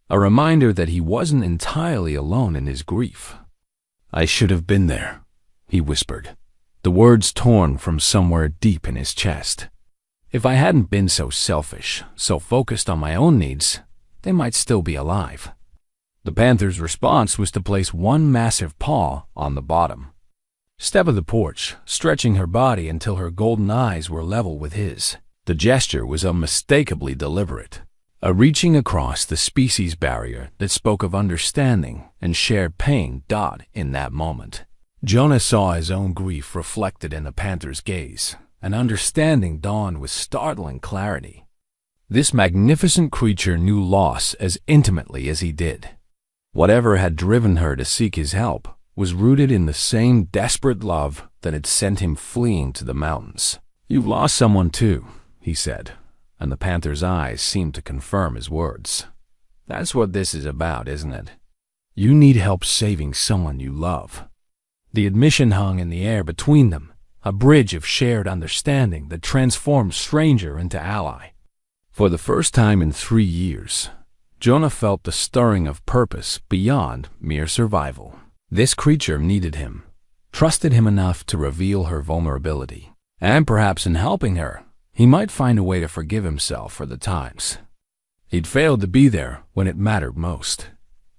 a reminder that he wasn't entirely alone in his grief. "I should have been there," he whispered, the words torn from somewhere deep in his chest. "If I hadn't been so selfish, so focused on my own needs, they might still be alive." The panther's response was to place one massive paw on the bottom step of the porch, stretching her body until her golden eyes were level with his. The gesture was unmistakably deliberate, a reaching across the species barrier that spoke of understanding and shared pain. In that moment, Jonah saw his own grief reflected in the panther's gaze, and understanding dawned with startling clarity. This magnificent creature knew loss as intimately as he did. Whatever had driven her to seek his help was rooted in the same desperate love that had sent him fleeing to the mountains. "You've lost someone too," he said, and the panther's eyes seemed to confirm his words. "That's what this is about, isn't it? You need help saving someone you love." The admission hung in the air between them, a bridge of shared understanding that transformed stranger into ally. For the first time in 3 years, Jonah felt the stirring of purpose beyond mere survival. This creature needed him, trusted him enough to reveal her vulnerability, and perhaps in helping her, he might find a way to forgive himself for the times he'd failed to be there when it mattered most.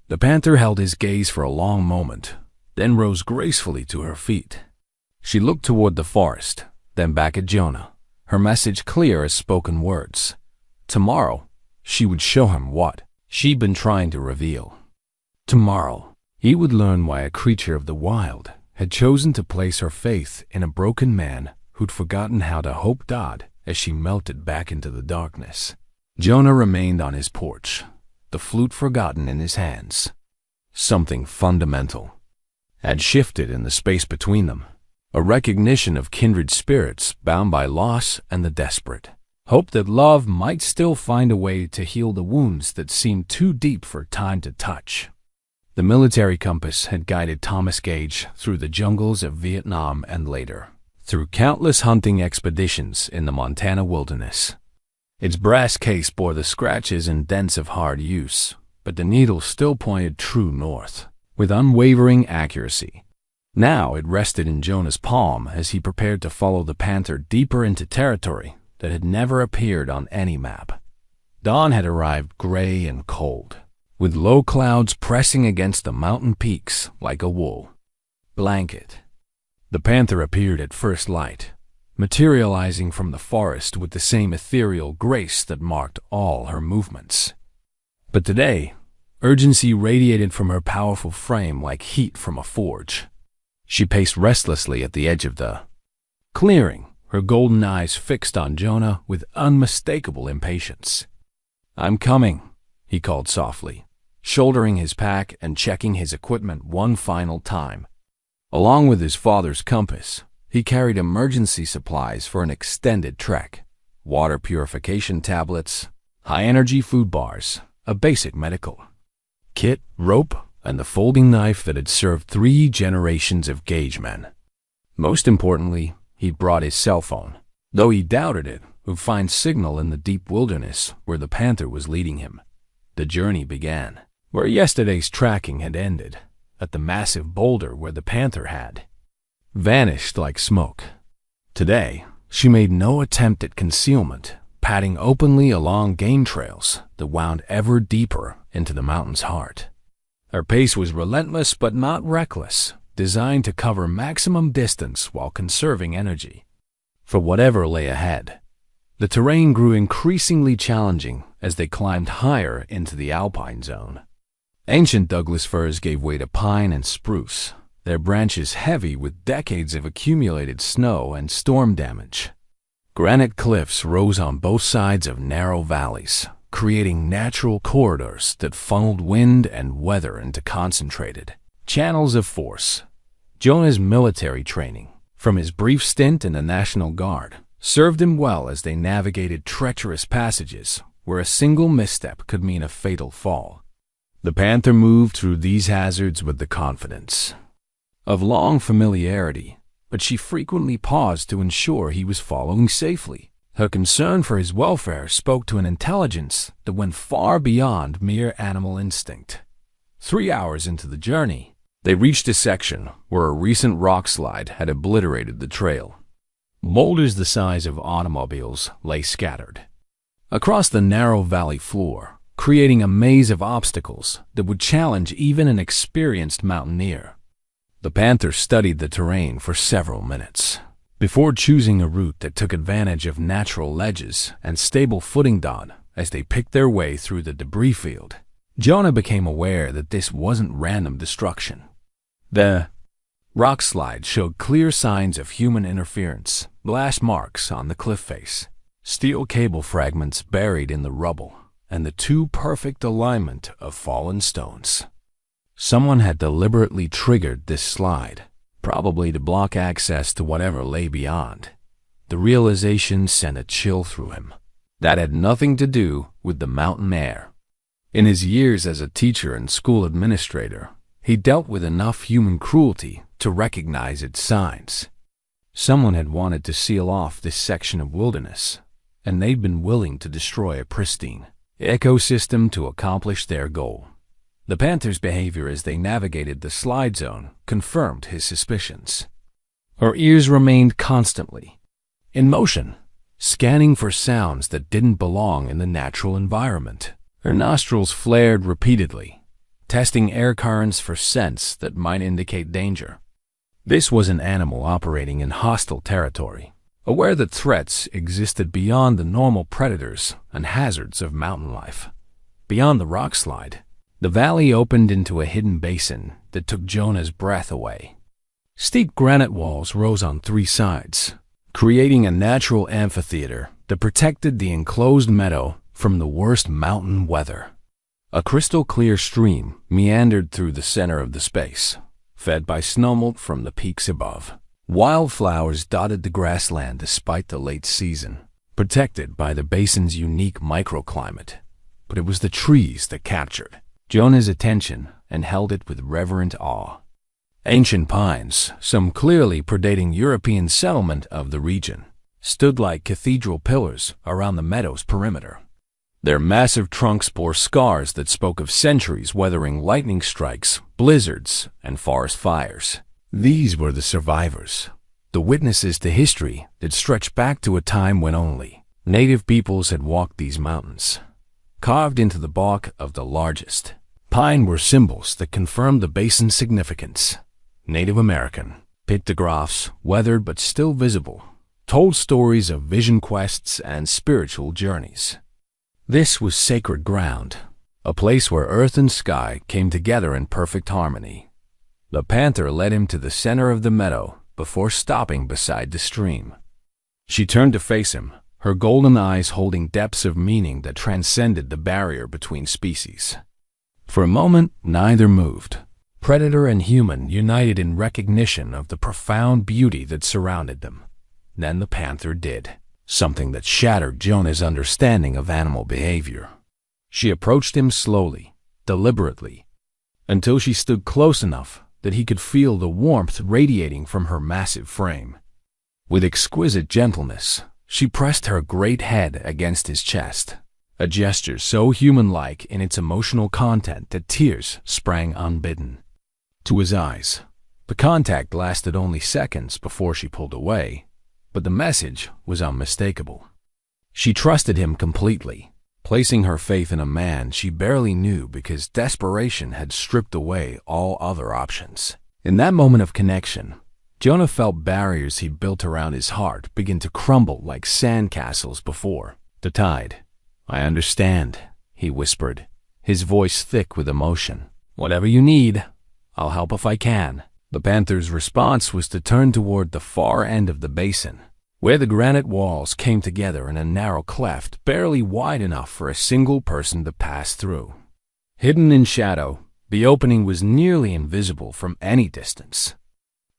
The panther held his gaze for a long moment, then rose gracefully to her feet. She looked toward the forest, then back at Jonah, her message clear as spoken words. Tomorrow, she would show him what she'd been trying to reveal. Tomorrow, he would learn why a creature of the wild had chosen to place her faith in a broken man who'd forgotten how to hope. As she melted back into the darkness, Jonah remained on his porch, the flute forgotten in his hands. Something fundamental had shifted in the space between them, a recognition of kindred spirits bound by loss and the desperate. Hope that love might still find a way to heal the wounds that seemed too deep for time to touch. The military compass had guided Thomas Gage through the jungles of Vietnam and later, through countless hunting expeditions in the Montana wilderness. Its brass case bore the scratches and dents of hard use, but the needle still pointed true north, with unwavering accuracy. Now it rested in Jonah's palm as he prepared to follow the Panther deeper into territory that had never appeared on any map. Dawn had arrived gray and cold, with low clouds pressing against the mountain peaks like a wool blanket. The Panther appeared at first light, materializing from the forest with the same ethereal grace that marked all her movements. But today, urgency radiated from her powerful frame like heat from a forge. She paced restlessly at the edge of the clearing, her golden eyes fixed on Jonah with unmistakable impatience. "I'm coming," he called softly, shouldering his pack and checking his equipment one final time. Along with his father's compass, he carried emergency supplies for an extended trek: water purification tablets, high-energy food bars, a basic medical kit, rope, and the folding knife that had served 3 generations of Gage men. Most importantly, he'd brought his cell phone, though he doubted it would find signal in the deep wilderness where the Panther was leading him. The journey began where yesterday's tracking had ended, at the massive boulder where the Panther had vanished like smoke. Today, she made no attempt at concealment, padding openly along game trails that wound ever deeper into the mountain's heart. Her pace was relentless but not reckless, designed to cover maximum distance while conserving energy. For whatever lay ahead, the terrain grew increasingly challenging as they climbed higher into the alpine zone. Ancient Douglas firs gave way to pine and spruce, their branches heavy with decades of accumulated snow and storm damage. Granite cliffs rose on both sides of narrow valleys, creating natural corridors that funneled wind and weather into concentrated channels of force. Jonah's military training, from his brief stint in the National Guard, served him well as they navigated treacherous passages where a single misstep could mean a fatal fall. The Panther moved through these hazards with the confidence of long familiarity, but she frequently paused to ensure he was following safely. Her concern for his welfare spoke to an intelligence that went far beyond mere animal instinct. 3 hours into the journey, they reached a section where a recent rock slide had obliterated the trail. Boulders the size of automobiles lay scattered across the narrow valley floor, creating a maze of obstacles that would challenge even an experienced mountaineer. The Panther studied the terrain for several minutes before choosing a route that took advantage of natural ledges and stable footing. As they picked their way through the debris field, Jonah became aware that this wasn't random destruction. The rock slide showed clear signs of human interference: blast marks on the cliff face, steel cable fragments buried in the rubble, and the too perfect alignment of fallen stones. Someone had deliberately triggered this slide, probably to block access to whatever lay beyond. The realization sent a chill through him. That had nothing to do with the mountain air. In his years as a teacher and school administrator, he dealt with enough human cruelty to recognize its signs. Someone had wanted to seal off this section of wilderness, and they'd been willing to destroy a pristine ecosystem to accomplish their goal. The Panther's behavior as they navigated the slide zone confirmed his suspicions. Her ears remained constantly in motion, scanning for sounds that didn't belong in the natural environment. Her nostrils flared repeatedly, testing air currents for scents that might indicate danger. This was an animal operating in hostile territory, aware that threats existed beyond the normal predators and hazards of mountain life. Beyond the rock slide, the valley opened into a hidden basin that took Jonah's breath away. Steep granite walls rose on 3 sides, creating a natural amphitheater that protected the enclosed meadow from the worst mountain weather. A crystal-clear stream meandered through the center of the space, fed by snowmelt from the peaks above. Wildflowers dotted the grassland despite the late season, protected by the basin's unique microclimate. But it was the trees that captured Jonah's attention and held it with reverent awe. Ancient pines, some clearly predating European settlement of the region, stood like cathedral pillars around the meadow's perimeter. Their massive trunks bore scars that spoke of centuries weathering lightning strikes, blizzards, and forest fires. These were the survivors, the witnesses to history that stretched back to a time when only native peoples had walked these mountains. Carved into the bark of the largest pine were symbols that confirmed the basin's significance. Native American pictographs, weathered but still visible, told stories of vision quests and spiritual journeys. This was sacred ground, a place where earth and sky came together in perfect harmony. The panther led him to the center of the meadow before stopping beside the stream. She turned to face him, her golden eyes holding depths of meaning that transcended the barrier between species. For a moment, neither moved. Predator and human united in recognition of the profound beauty that surrounded them. Then the panther did something that shattered Jonah's understanding of animal behavior. She approached him slowly, deliberately, until she stood close enough that he could feel the warmth radiating from her massive frame. With exquisite gentleness, she pressed her great head against his chest, a gesture so human-like in its emotional content that tears sprang unbidden to his eyes. The contact lasted only seconds before she pulled away, but the message was unmistakable. She trusted him completely, placing her faith in a man she barely knew because desperation had stripped away all other options. In that moment of connection, Jonah felt barriers he'd built around his heart begin to crumble like sandcastles before the tide. "I understand," he whispered, his voice thick with emotion. "Whatever you need, I'll help if I can." The panther's response was to turn toward the far end of the basin, where the granite walls came together in a narrow cleft barely wide enough for a single person to pass through. Hidden in shadow, the opening was nearly invisible from any distance,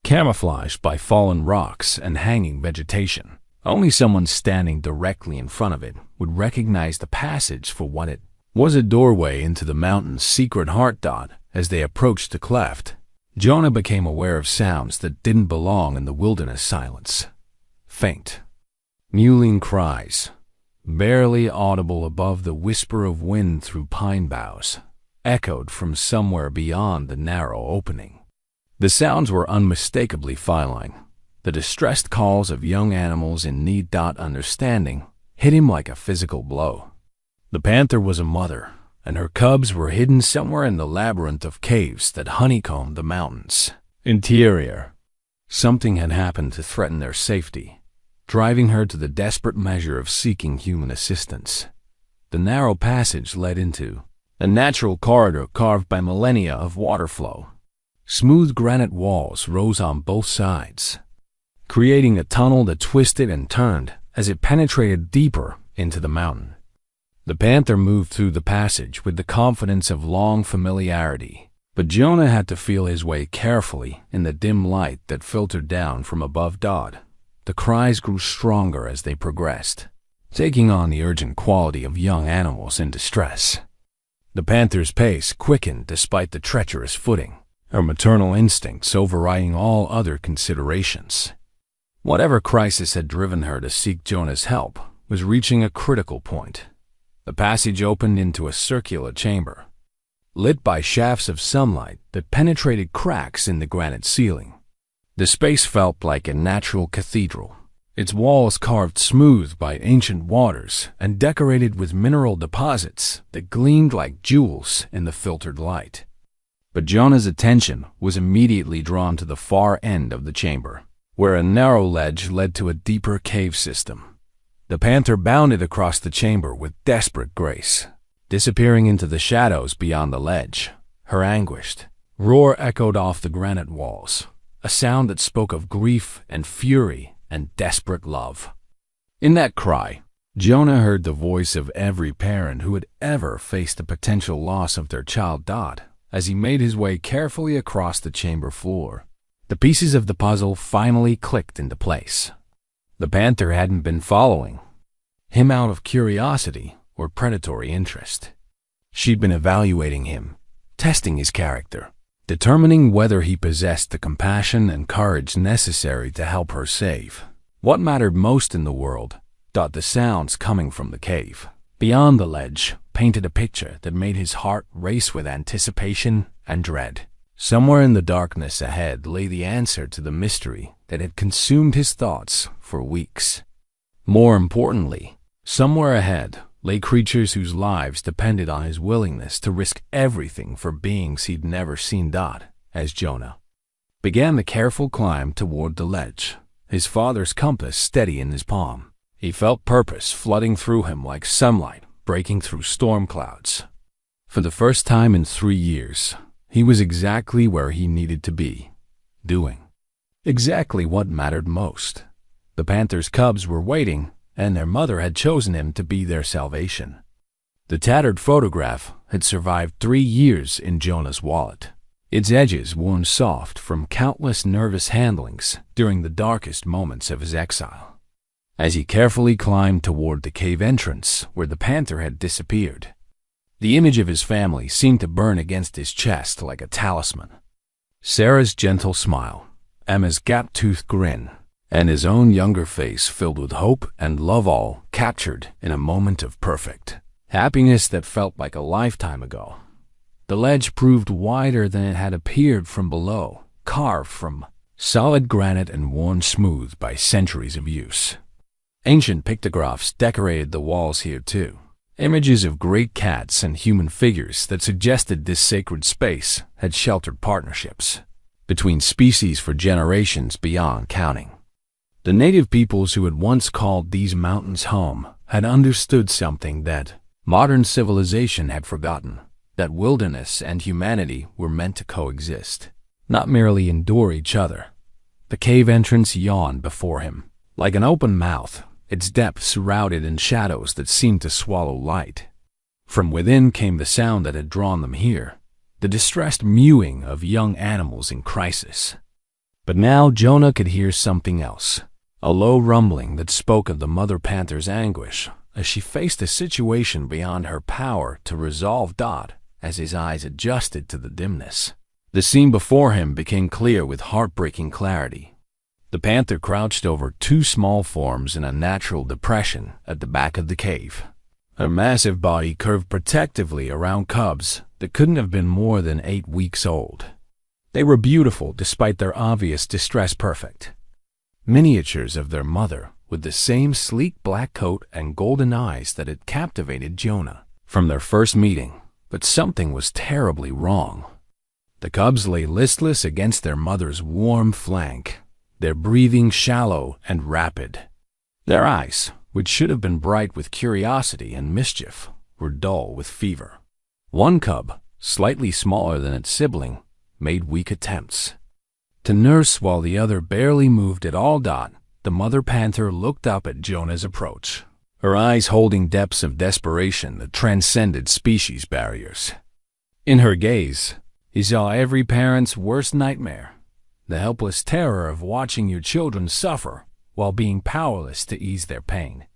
camouflaged by fallen rocks and hanging vegetation. Only someone standing directly in front of it would recognize the passage for what it was, a doorway into the mountain's secret heart. As they approached the cleft, Jonah became aware of sounds that didn't belong in the wilderness silence. Faint, mewling cries, barely audible above the whisper of wind through pine boughs, echoed from somewhere beyond the narrow opening. The sounds were unmistakably feline, the distressed calls of young animals in need. Understanding hit him like a physical blow. The panther was a mother, and her cubs were hidden somewhere in the labyrinth of caves that honeycombed the mountain's interior. Something had happened to threaten their safety, driving her to the desperate measure of seeking human assistance. The narrow passage led into a natural corridor carved by millennia of water flow. Smooth granite walls rose on both sides, creating a tunnel that twisted and turned as it penetrated deeper into the mountain. The panther moved through the passage with the confidence of long familiarity, but Jonah had to feel his way carefully in the dim light that filtered down from above. The cries grew stronger as they progressed, taking on the urgent quality of young animals in distress. The panther's pace quickened despite the treacherous footing, her maternal instincts overriding all other considerations. Whatever crisis had driven her to seek Jonah's help was reaching a critical point. The passage opened into a circular chamber, lit by shafts of sunlight that penetrated cracks in the granite ceiling. The space felt like a natural cathedral, its walls carved smooth by ancient waters and decorated with mineral deposits that gleamed like jewels in the filtered light. But Jonah's attention was immediately drawn to the far end of the chamber, where a narrow ledge led to a deeper cave system. The panther bounded across the chamber with desperate grace, disappearing into the shadows beyond the ledge. Her anguished roar echoed off the granite walls, a sound that spoke of grief and fury and desperate love. In that cry, Jonah heard the voice of every parent who had ever faced the potential loss of their child. As he made his way carefully across the chamber floor, the pieces of the puzzle finally clicked into place. The panther hadn't been following him out of curiosity or predatory interest. She'd been evaluating him, testing his character, determining whether he possessed the compassion and courage necessary to help her save what mattered most in the world. The sounds coming from the cave beyond the ledge painted a picture that made his heart race with anticipation and dread. Somewhere in the darkness ahead lay the answer to the mystery that had consumed his thoughts for weeks. More importantly, somewhere ahead lay creatures whose lives depended on his willingness to risk everything for beings he'd never seen. As Jonah began the careful climb toward the ledge, his father's compass steady in his palm, he felt purpose flooding through him like sunlight breaking through storm clouds. For the first time in 3 years, he was exactly where he needed to be, doing exactly what mattered most. The Panther's cubs were waiting, and their mother had chosen him to be their salvation. The tattered photograph had survived 3 years in Jonah's wallet, its edges worn soft from countless nervous handlings during the darkest moments of his exile. As he carefully climbed toward the cave entrance where the Panther had disappeared, the image of his family seemed to burn against his chest like a talisman. Sarah's gentle smile, Emma's gap-toothed grin, and his own younger face filled with hope and love, all captured in a moment of perfect happiness that felt like a lifetime ago. The ledge proved wider than it had appeared from below, carved from solid granite and worn smooth by centuries of use. Ancient pictographs decorated the walls here too, images of great cats and human figures that suggested this sacred space had sheltered partnerships between species for generations beyond counting. The native peoples who had once called these mountains home had understood something that modern civilization had forgotten, that wilderness and humanity were meant to coexist, not merely endure each other. The cave entrance yawned before him, like an open mouth, its depths shrouded in shadows that seemed to swallow light. From within came the sound that had drawn them here, the distressed mewing of young animals in crisis. But now Jonah could hear something else, a low rumbling that spoke of the mother panther's anguish as she faced a situation beyond her power to resolve. As his eyes adjusted to the dimness, the scene before him became clear with heartbreaking clarity. The panther crouched over 2 small forms in a natural depression at the back of the cave. Her massive body curved protectively around cubs that couldn't have been more than 8 weeks old. They were beautiful despite their obvious distress, perfect miniatures of their mother with the same sleek black coat and golden eyes that had captivated Jonah from their first meeting. But something was terribly wrong. The cubs lay listless against their mother's warm flank, their breathing shallow and rapid. Their eyes, which should have been bright with curiosity and mischief, were dull with fever. One cub, slightly smaller than its sibling, made weak attempts to nurse while the other barely moved at all. The mother panther looked up at Jonah's approach, her eyes holding depths of desperation that transcended species barriers. In her gaze, he saw every parent's worst nightmare, the helpless terror of watching your children suffer while being powerless to ease their pain.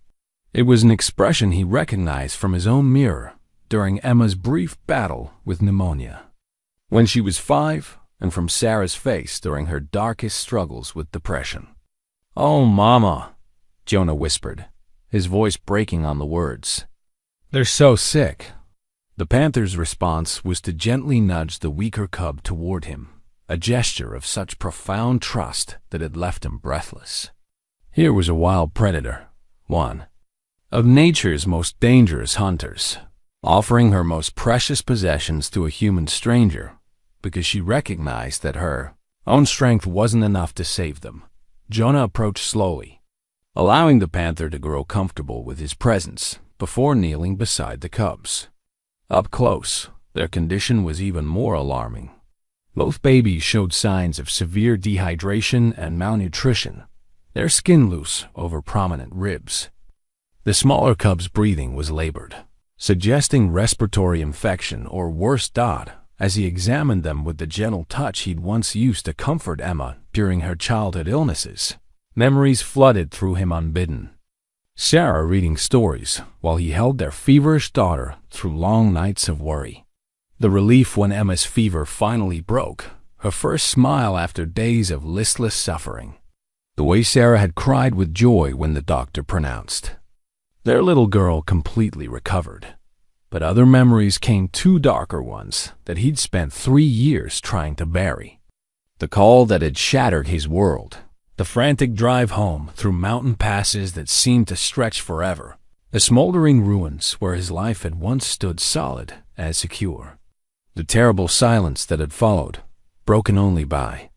It was an expression he recognized from his own mirror during Emma's brief battle with pneumonia when she was 5, and from Sarah's face during her darkest struggles with depression. "Oh, Mama," Jonah whispered, his voice breaking on the words. "They're so sick." The panther's response was to gently nudge the weaker cub toward him, a gesture of such profound trust that it left him breathless. Here was a wild predator, one of nature's most dangerous hunters, offering her most precious possessions to a human stranger because she recognized that her own strength wasn't enough to save them. Jonah approached slowly, allowing the panther to grow comfortable with his presence before kneeling beside the cubs. Up close, their condition was even more alarming. Both babies showed signs of severe dehydration and malnutrition, their skin loose over prominent ribs. The smaller cub's breathing was labored, suggesting respiratory infection or worse. As he examined them with the gentle touch he'd once used to comfort Emma during her childhood illnesses, memories flooded through him unbidden. Sarah reading stories while he held their feverish daughter through long nights of worry. The relief when Emma's fever finally broke, her first smile after days of listless suffering. The way Sarah had cried with joy when the doctor pronounced their little girl completely recovered. But other memories came, two darker ones that he'd spent 3 years trying to bury. The call that had shattered his world, the frantic drive home through mountain passes that seemed to stretch forever, the smoldering ruins where his life had once stood solid and secure, the terrible silence that had followed, broken only by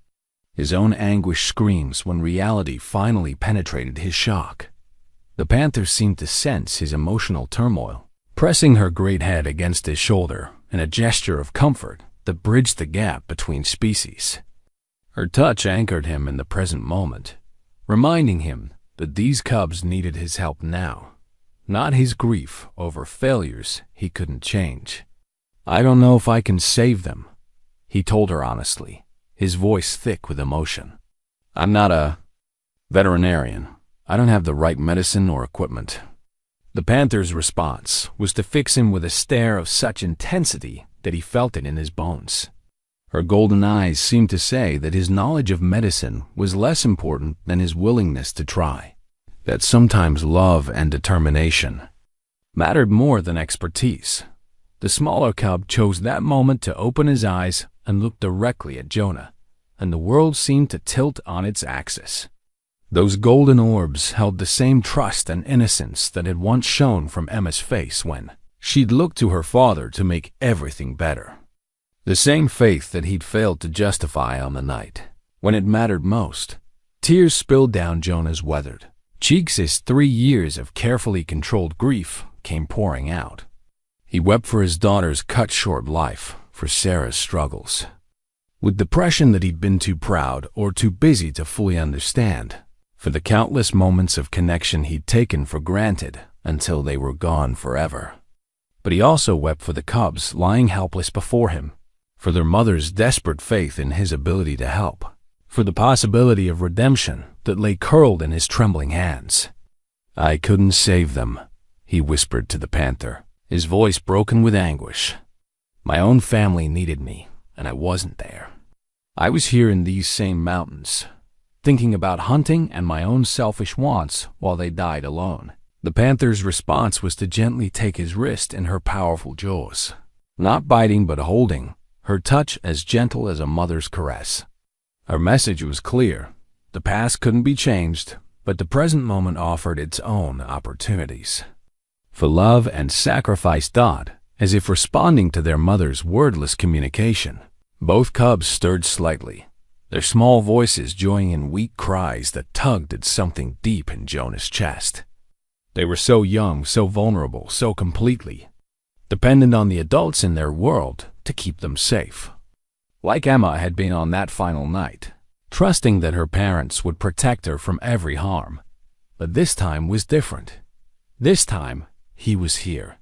his own anguished screams when reality finally penetrated his shock. The Panther seemed to sense his emotional turmoil, pressing her great head against his shoulder in a gesture of comfort that bridged the gap between species. Her touch anchored him in the present moment, reminding him that these cubs needed his help now, not his grief over failures he couldn't change. "I don't know if I can save them," he told her honestly, his voice thick with emotion. "I'm not a veterinarian. I don't have the right medicine or equipment." The Panther's response was to fix him with a stare of such intensity that he felt it in his bones. Her golden eyes seemed to say that his knowledge of medicine was less important than his willingness to try, that sometimes love and determination mattered more than expertise. The smaller cub chose that moment to open his eyes and look directly at Jonah, and the world seemed to tilt on its axis. Those golden orbs held the same trust and innocence that had once shone from Emma's face when she'd looked to her father to make everything better. The same faith that he'd failed to justify on the night when it mattered most. Tears spilled down Jonah's weathered cheeks as 3 years of carefully controlled grief came pouring out. He wept for his daughter's cut-short life, for Sarah's struggles, with depression that he'd been too proud or too busy to fully understand, for the countless moments of connection he'd taken for granted until they were gone forever. But he also wept for the cubs lying helpless before him, for their mother's desperate faith in his ability to help, for the possibility of redemption that lay curled in his trembling hands. "I couldn't save them," he whispered to the Panther, his voice broken with anguish. "My own family needed me, and I wasn't there. I was here in these same mountains, thinking about hunting and my own selfish wants while they died alone." The Panther's response was to gently take his wrist in her powerful jaws, not biting but holding, her touch as gentle as a mother's caress. Her message was clear. The past couldn't be changed, but the present moment offered its own opportunities for love and sacrifice. As if responding to their mother's wordless communication, both cubs stirred slightly, their small voices joining in weak cries that tugged at something deep in Jonah's chest. They were so young, so vulnerable, so completely dependent on the adults in their world to keep them safe. Like Emma had been on that final night, trusting that her parents would protect her from every harm. But this time was different. This time, he was here.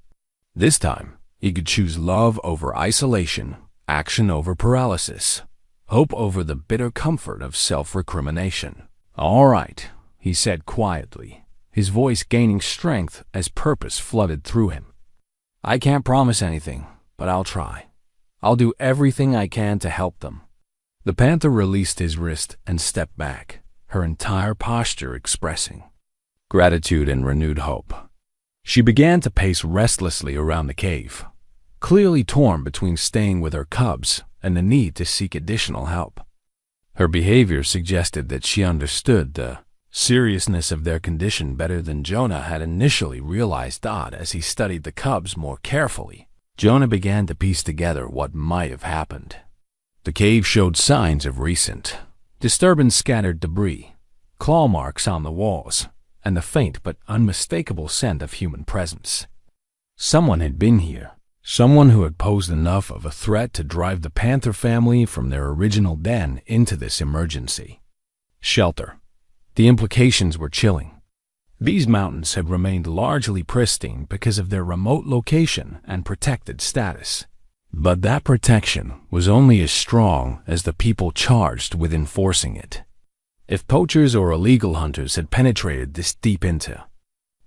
This time, he could choose love over isolation, action over paralysis, hope over the bitter comfort of self-recrimination. "All right," he said quietly, his voice gaining strength as purpose flooded through him. "I can't promise anything, but I'll try. I'll do everything I can to help them." The Panther released his wrist and stepped back, her entire posture expressing gratitude and renewed hope. She began to pace restlessly around the cave, clearly torn between staying with her cubs and the need to seek additional help. Her behavior suggested that she understood the seriousness of their condition better than Jonah had initially realized. As he studied the cubs more carefully, Jonah began to piece together what might have happened. The cave showed signs of recent disturbance, scattered debris, claw marks on the walls, and the faint but unmistakable scent of human presence. Someone had been here, someone who had posed enough of a threat to drive the Panther family from their original den into this emergency shelter. The implications were chilling. These mountains had remained largely pristine because of their remote location and protected status. But that protection was only as strong as the people charged with enforcing it. If poachers or illegal hunters had penetrated this deep into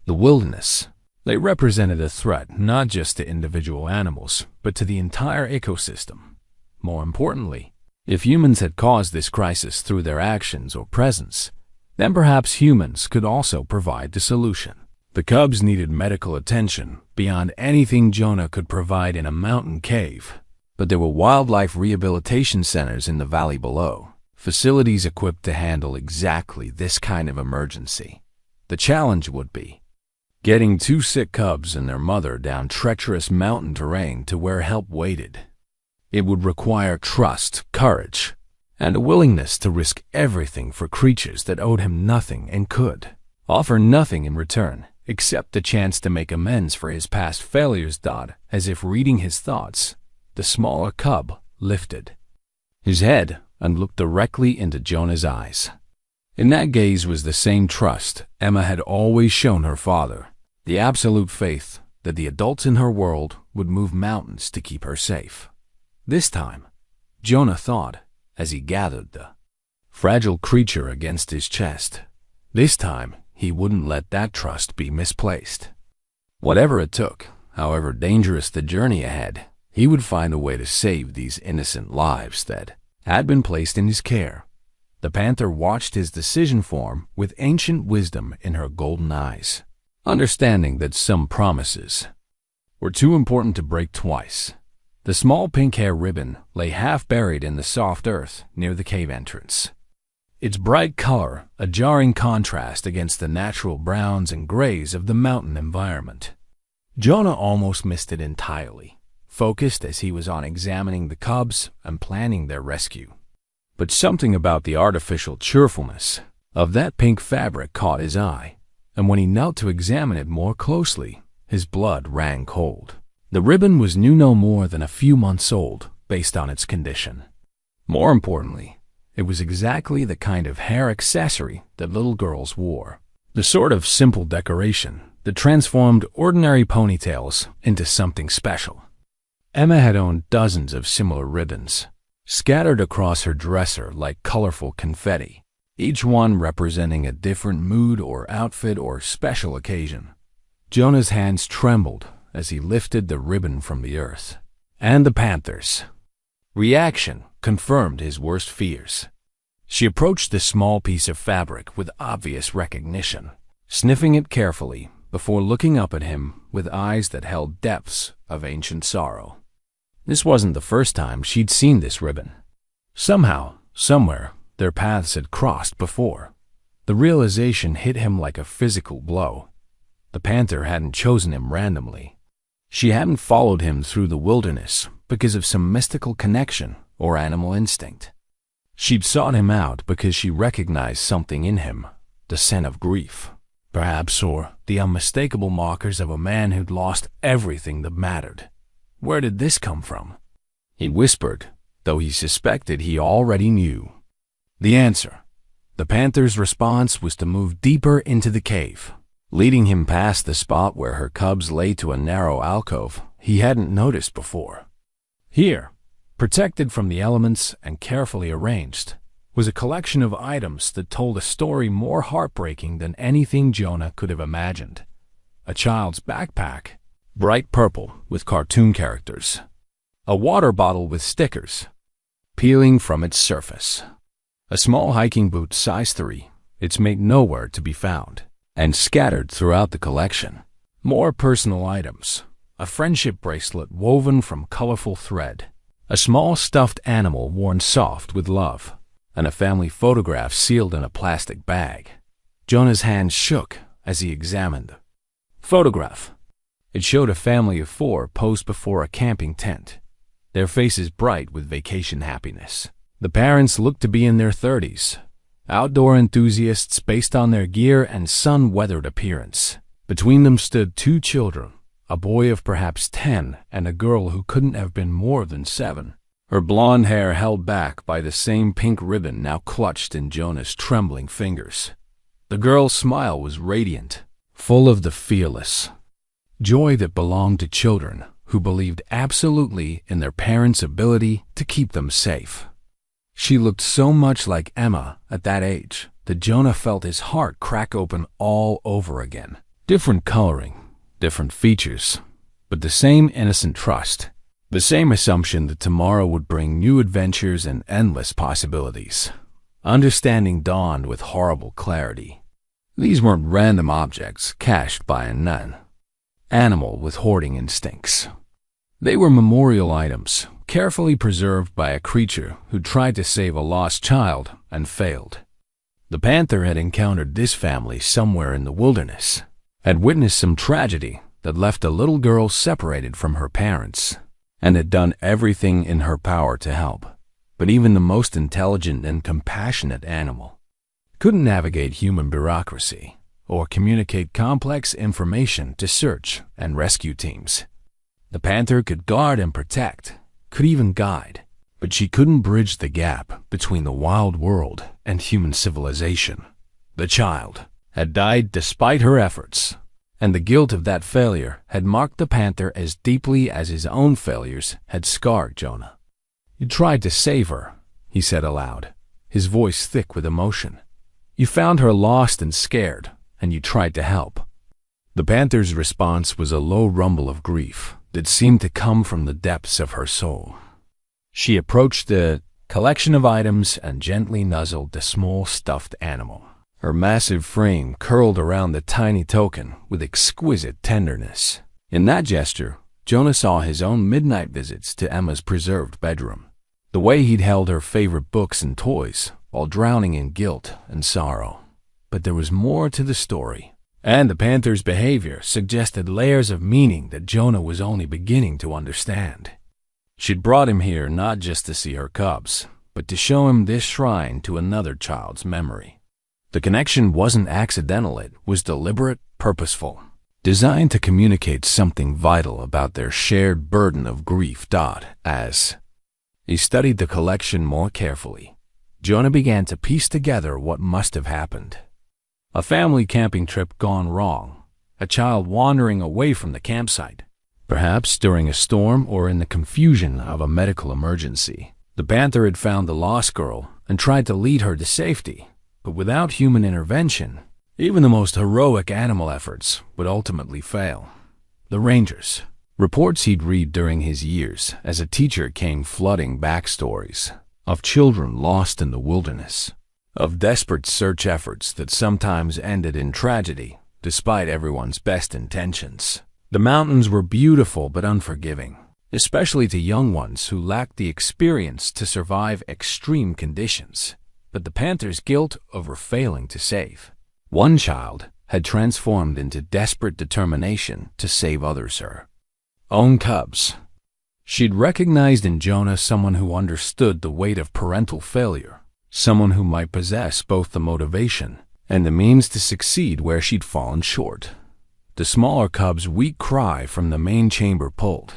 the wilderness, They represented a threat not just to individual animals, but to the entire ecosystem. More importantly, if humans had caused this crisis through their actions or presence, then perhaps humans could also provide the solution. The cubs needed medical attention beyond anything Jonah could provide in a mountain cave. But there were wildlife rehabilitation centers in the valley below, facilities equipped to handle exactly this kind of emergency. The challenge would be getting 2 sick cubs and their mother down treacherous mountain terrain to where help waited. It would require trust, courage, and a willingness to risk everything for creatures that owed him nothing and could offer nothing in return except the chance to make amends for his past failures. As if reading his thoughts, the smaller cub lifted his head and looked directly into Jonah's eyes. In that gaze was the same trust Emma had always shown her father, the absolute faith that the adults in her world would move mountains to keep her safe. This time, Jonah thought, as he gathered the fragile creature against his chest, this time he wouldn't let that trust be misplaced. Whatever it took, however dangerous the journey ahead, he would find a way to save these innocent lives that had been placed in his care. The panther watched his decision form with ancient wisdom in her golden eyes, understanding that some promises were too important to break twice. The small pink hair ribbon lay half buried in the soft earth near the cave entrance. Its bright color a jarring contrast against the natural browns and grays of the mountain environment. Jonah almost missed it entirely, focused as he was on examining the cubs and planning their rescue. But something about the artificial cheerfulness of that pink fabric caught his eye, and when he knelt to examine it more closely, his blood ran cold. The ribbon was no more than a few months old based on its condition. More importantly, it was exactly the kind of hair accessory that little girls wore, the sort of simple decoration that transformed ordinary ponytails into something special. Emma had owned dozens of similar ribbons, scattered across her dresser like colorful confetti, each one representing a different mood or outfit or special occasion. Jonah's hands trembled as he lifted the ribbon from the earth, and the panther's reaction confirmed his worst fears. She approached the small piece of fabric with obvious recognition, sniffing it carefully before looking up at him with eyes that held depths of ancient sorrow. This wasn't the first time she'd seen this ribbon. Somehow, somewhere, their paths had crossed before. The realization hit him like a physical blow. The panther hadn't chosen him randomly. She hadn't followed him through the wilderness because of some mystical connection or animal instinct. She'd sought him out because she recognized something in him, the scent of grief, perhaps, or the unmistakable markers of a man who'd lost everything that mattered. Where did this come from? He whispered, though he suspected he already knew. The answer. The panther's response was to move deeper into the cave, leading him past the spot where her cubs lay to a narrow alcove he hadn't noticed before. Here, protected from the elements and carefully arranged, was a collection of items that told a story more heartbreaking than anything Jonah could have imagined. A child's backpack, bright purple with cartoon characters. A water bottle with stickers peeling from its surface. A small hiking boot size 3, its mate nowhere to be found, and scattered throughout the collection. More personal items. A friendship bracelet woven from colorful thread. A small stuffed animal worn soft with love, and a family photograph sealed in a plastic bag. Jonah's hands shook as he examined the photograph. It showed a family of 4 posed before a camping tent, their faces bright with vacation happiness. The parents looked to be in their 30s, outdoor enthusiasts based on their gear and sun-weathered appearance. Between them stood 2 children, a boy of perhaps 10 and a girl who couldn't have been more than 7. Her blonde hair held back by the same pink ribbon now clutched in Jonah's trembling fingers. The girl's smile was radiant, full of the fearless joy that belonged to children who believed absolutely in their parents' ability to keep them safe. She looked so much like Emma at that age that Jonah felt his heart crack open all over again. Different coloring, different features, but the same innocent trust, the same assumption that tomorrow would bring new adventures and endless possibilities. Understanding dawned with horrible clarity. These weren't random objects cached by a nun, animal with hoarding instincts. They were memorial items, carefully preserved by a creature who tried to save a lost child and failed. The Panther had encountered this family somewhere in the wilderness, had witnessed some tragedy that left a little girl separated from her parents, and had done everything in her power to help. But even the most intelligent and compassionate animal couldn't navigate human bureaucracy or communicate complex information to search and rescue teams. The Panther could guard and protect, could even guide, but she couldn't bridge the gap between the wild world and human civilization. The child had died despite her efforts, and the guilt of that failure had marked the Panther as deeply as his own failures had scarred Jonah. "You tried to save her," he said aloud, his voice thick with emotion. "You found her lost and scared, and you tried to help." The Panther's response was a low rumble of grief that seemed to come from the depths of her soul. She approached the collection of items and gently nuzzled the small stuffed animal. Her massive frame curled around the tiny token with exquisite tenderness. In that gesture, Jonah saw his own midnight visits to Emma's preserved bedroom. The way he'd held her favorite books and toys while drowning in guilt and sorrow. But there was more to the story, and the Panther's behavior suggested layers of meaning that Jonah was only beginning to understand. She'd brought him here not just to see her cubs, but to show him this shrine to another child's memory. The connection wasn't accidental, it was deliberate, purposeful, designed to communicate something vital about their shared burden of grief. As he studied the collection more carefully, Jonah began to piece together what must have happened. A family camping trip gone wrong, a child wandering away from the campsite, perhaps during a storm or in the confusion of a medical emergency. The Panther had found the lost girl and tried to lead her to safety, but without human intervention, even the most heroic animal efforts would ultimately fail. The Rangers, reports he'd read during his years as a teacher, came flooding backstories of children lost in the wilderness, of desperate search efforts that sometimes ended in tragedy despite everyone's best intentions. The mountains were beautiful but unforgiving, especially to young ones who lacked the experience to survive extreme conditions. But the Panther's guilt over failing to save one child had transformed into desperate determination to save others, her own cubs. She'd recognized in Jonah someone who understood the weight of parental failure, someone who might possess both the motivation and the means to succeed where she'd fallen short. The smaller cub's weak cry from the main chamber pulled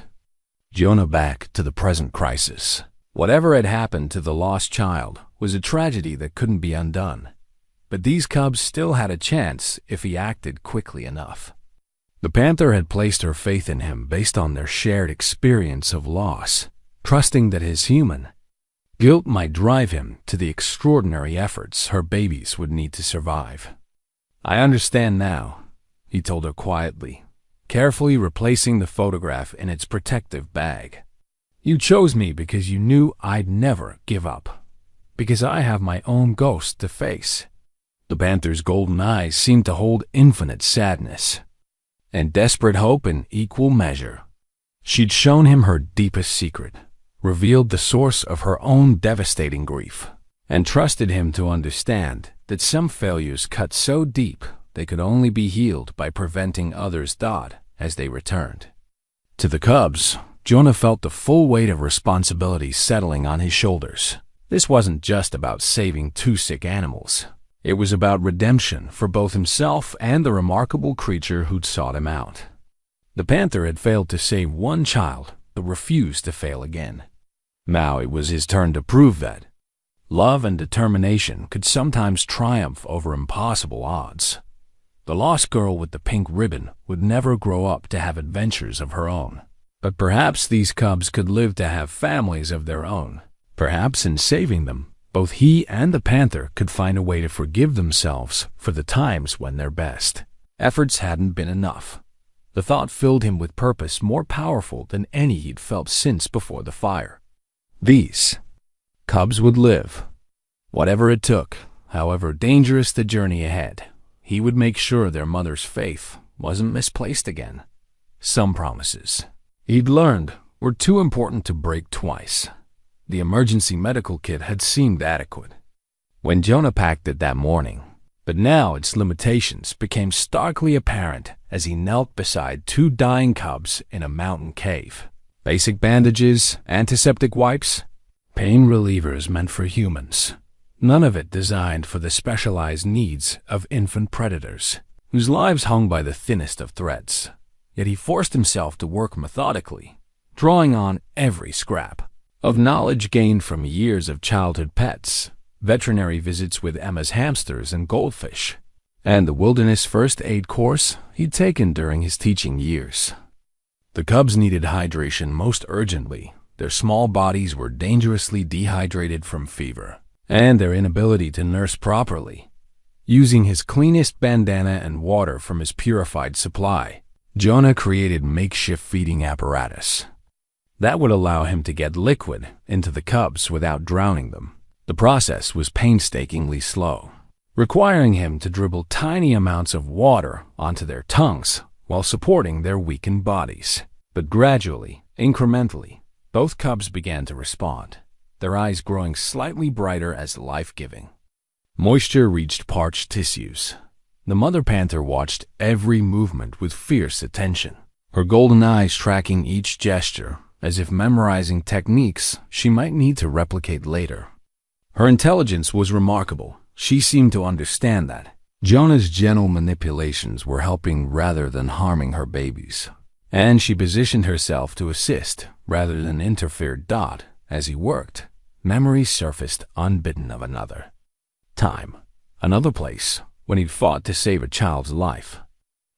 Jonah back to the present crisis. Whatever had happened to the lost child was a tragedy that couldn't be undone, but these cubs still had a chance if he acted quickly enough. The Panther had placed her faith in him based on their shared experience of loss, trusting that his human guilt might drive him to the extraordinary efforts her babies would need to survive. "I understand now," he told her quietly, carefully replacing the photograph in its protective bag. "You chose me because you knew I'd never give up, because I have my own ghost to face." The Panther's golden eyes seemed to hold infinite sadness and desperate hope in equal measure. She'd shown him her deepest secret, revealed the source of her own devastating grief, and trusted him to understand that some failures cut so deep they could only be healed by preventing others as they returned. To the cubs, Jonah felt the full weight of responsibility settling on his shoulders. This wasn't just about saving two sick animals. It was about redemption for both himself and the remarkable creature who'd sought him out. The Panther had failed to save one child, but refused to fail again. Now it was his turn to prove that love and determination could sometimes triumph over impossible odds. The lost girl with the pink ribbon would never grow up to have adventures of her own. But perhaps these cubs could live to have families of their own. Perhaps in saving them, both he and the Panther could find a way to forgive themselves for the times when their best efforts hadn't been enough. The thought filled him with purpose more powerful than any he'd felt since before the fire. These cubs would live. Whatever it took, however dangerous the journey ahead, he would make sure their mother's faith wasn't misplaced again. Some promises he'd learned were too important to break twice. The emergency medical kit had seemed adequate when Jonah packed it that morning, but now its limitations became starkly apparent as he knelt beside two dying cubs in a mountain cave. Basic bandages, antiseptic wipes, pain relievers meant for humans. None of it designed for the specialized needs of infant predators, whose lives hung by the thinnest of threads. Yet he forced himself to work methodically, drawing on every scrap of knowledge gained from years of childhood pets, veterinary visits with Emma's hamsters and goldfish, and the wilderness first aid course he'd taken during his teaching years. The cubs needed hydration most urgently. Their small bodies were dangerously dehydrated from fever, and their inability to nurse properly. Using his cleanest bandana and water from his purified supply, Jonah created makeshift feeding apparatus that would allow him to get liquid into the cubs without drowning them. The process was painstakingly slow, requiring him to dribble tiny amounts of water onto their tongues while supporting their weakened bodies. But gradually, incrementally, both cubs began to respond, their eyes growing slightly brighter as life-giving. Moisture reached parched tissues. The mother panther watched every movement with fierce attention, her golden eyes tracking each gesture as if memorizing techniques she might need to replicate later. Her intelligence was remarkable. She seemed to understand that Jonah's gentle manipulations were helping rather than harming her babies, and she positioned herself to assist rather than interfere. As he worked, memories surfaced unbidden of another time, another place, when he'd fought to save a child's life.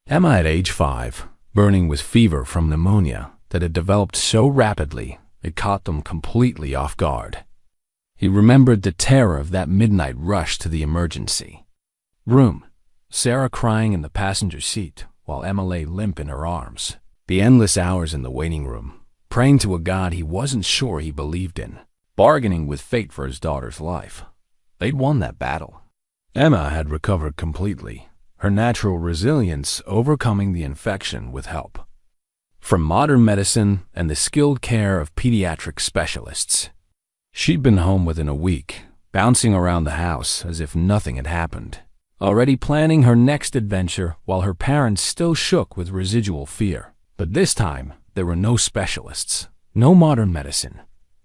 Emma at age 5, burning with fever from pneumonia that had developed so rapidly it caught them completely off guard. He remembered the terror of that midnight rush to the emergency room, Sarah crying in the passenger seat while Emma lay limp in her arms. The endless hours in the waiting room, praying to a God he wasn't sure he believed in, bargaining with fate for his daughter's life. They'd won that battle. Emma had recovered completely, her natural resilience overcoming the infection with help from modern medicine and the skilled care of pediatric specialists. She'd been home within a week, bouncing around the house as if nothing had happened, already planning her next adventure while her parents still shook with residual fear. But this time, there were no specialists, no modern medicine,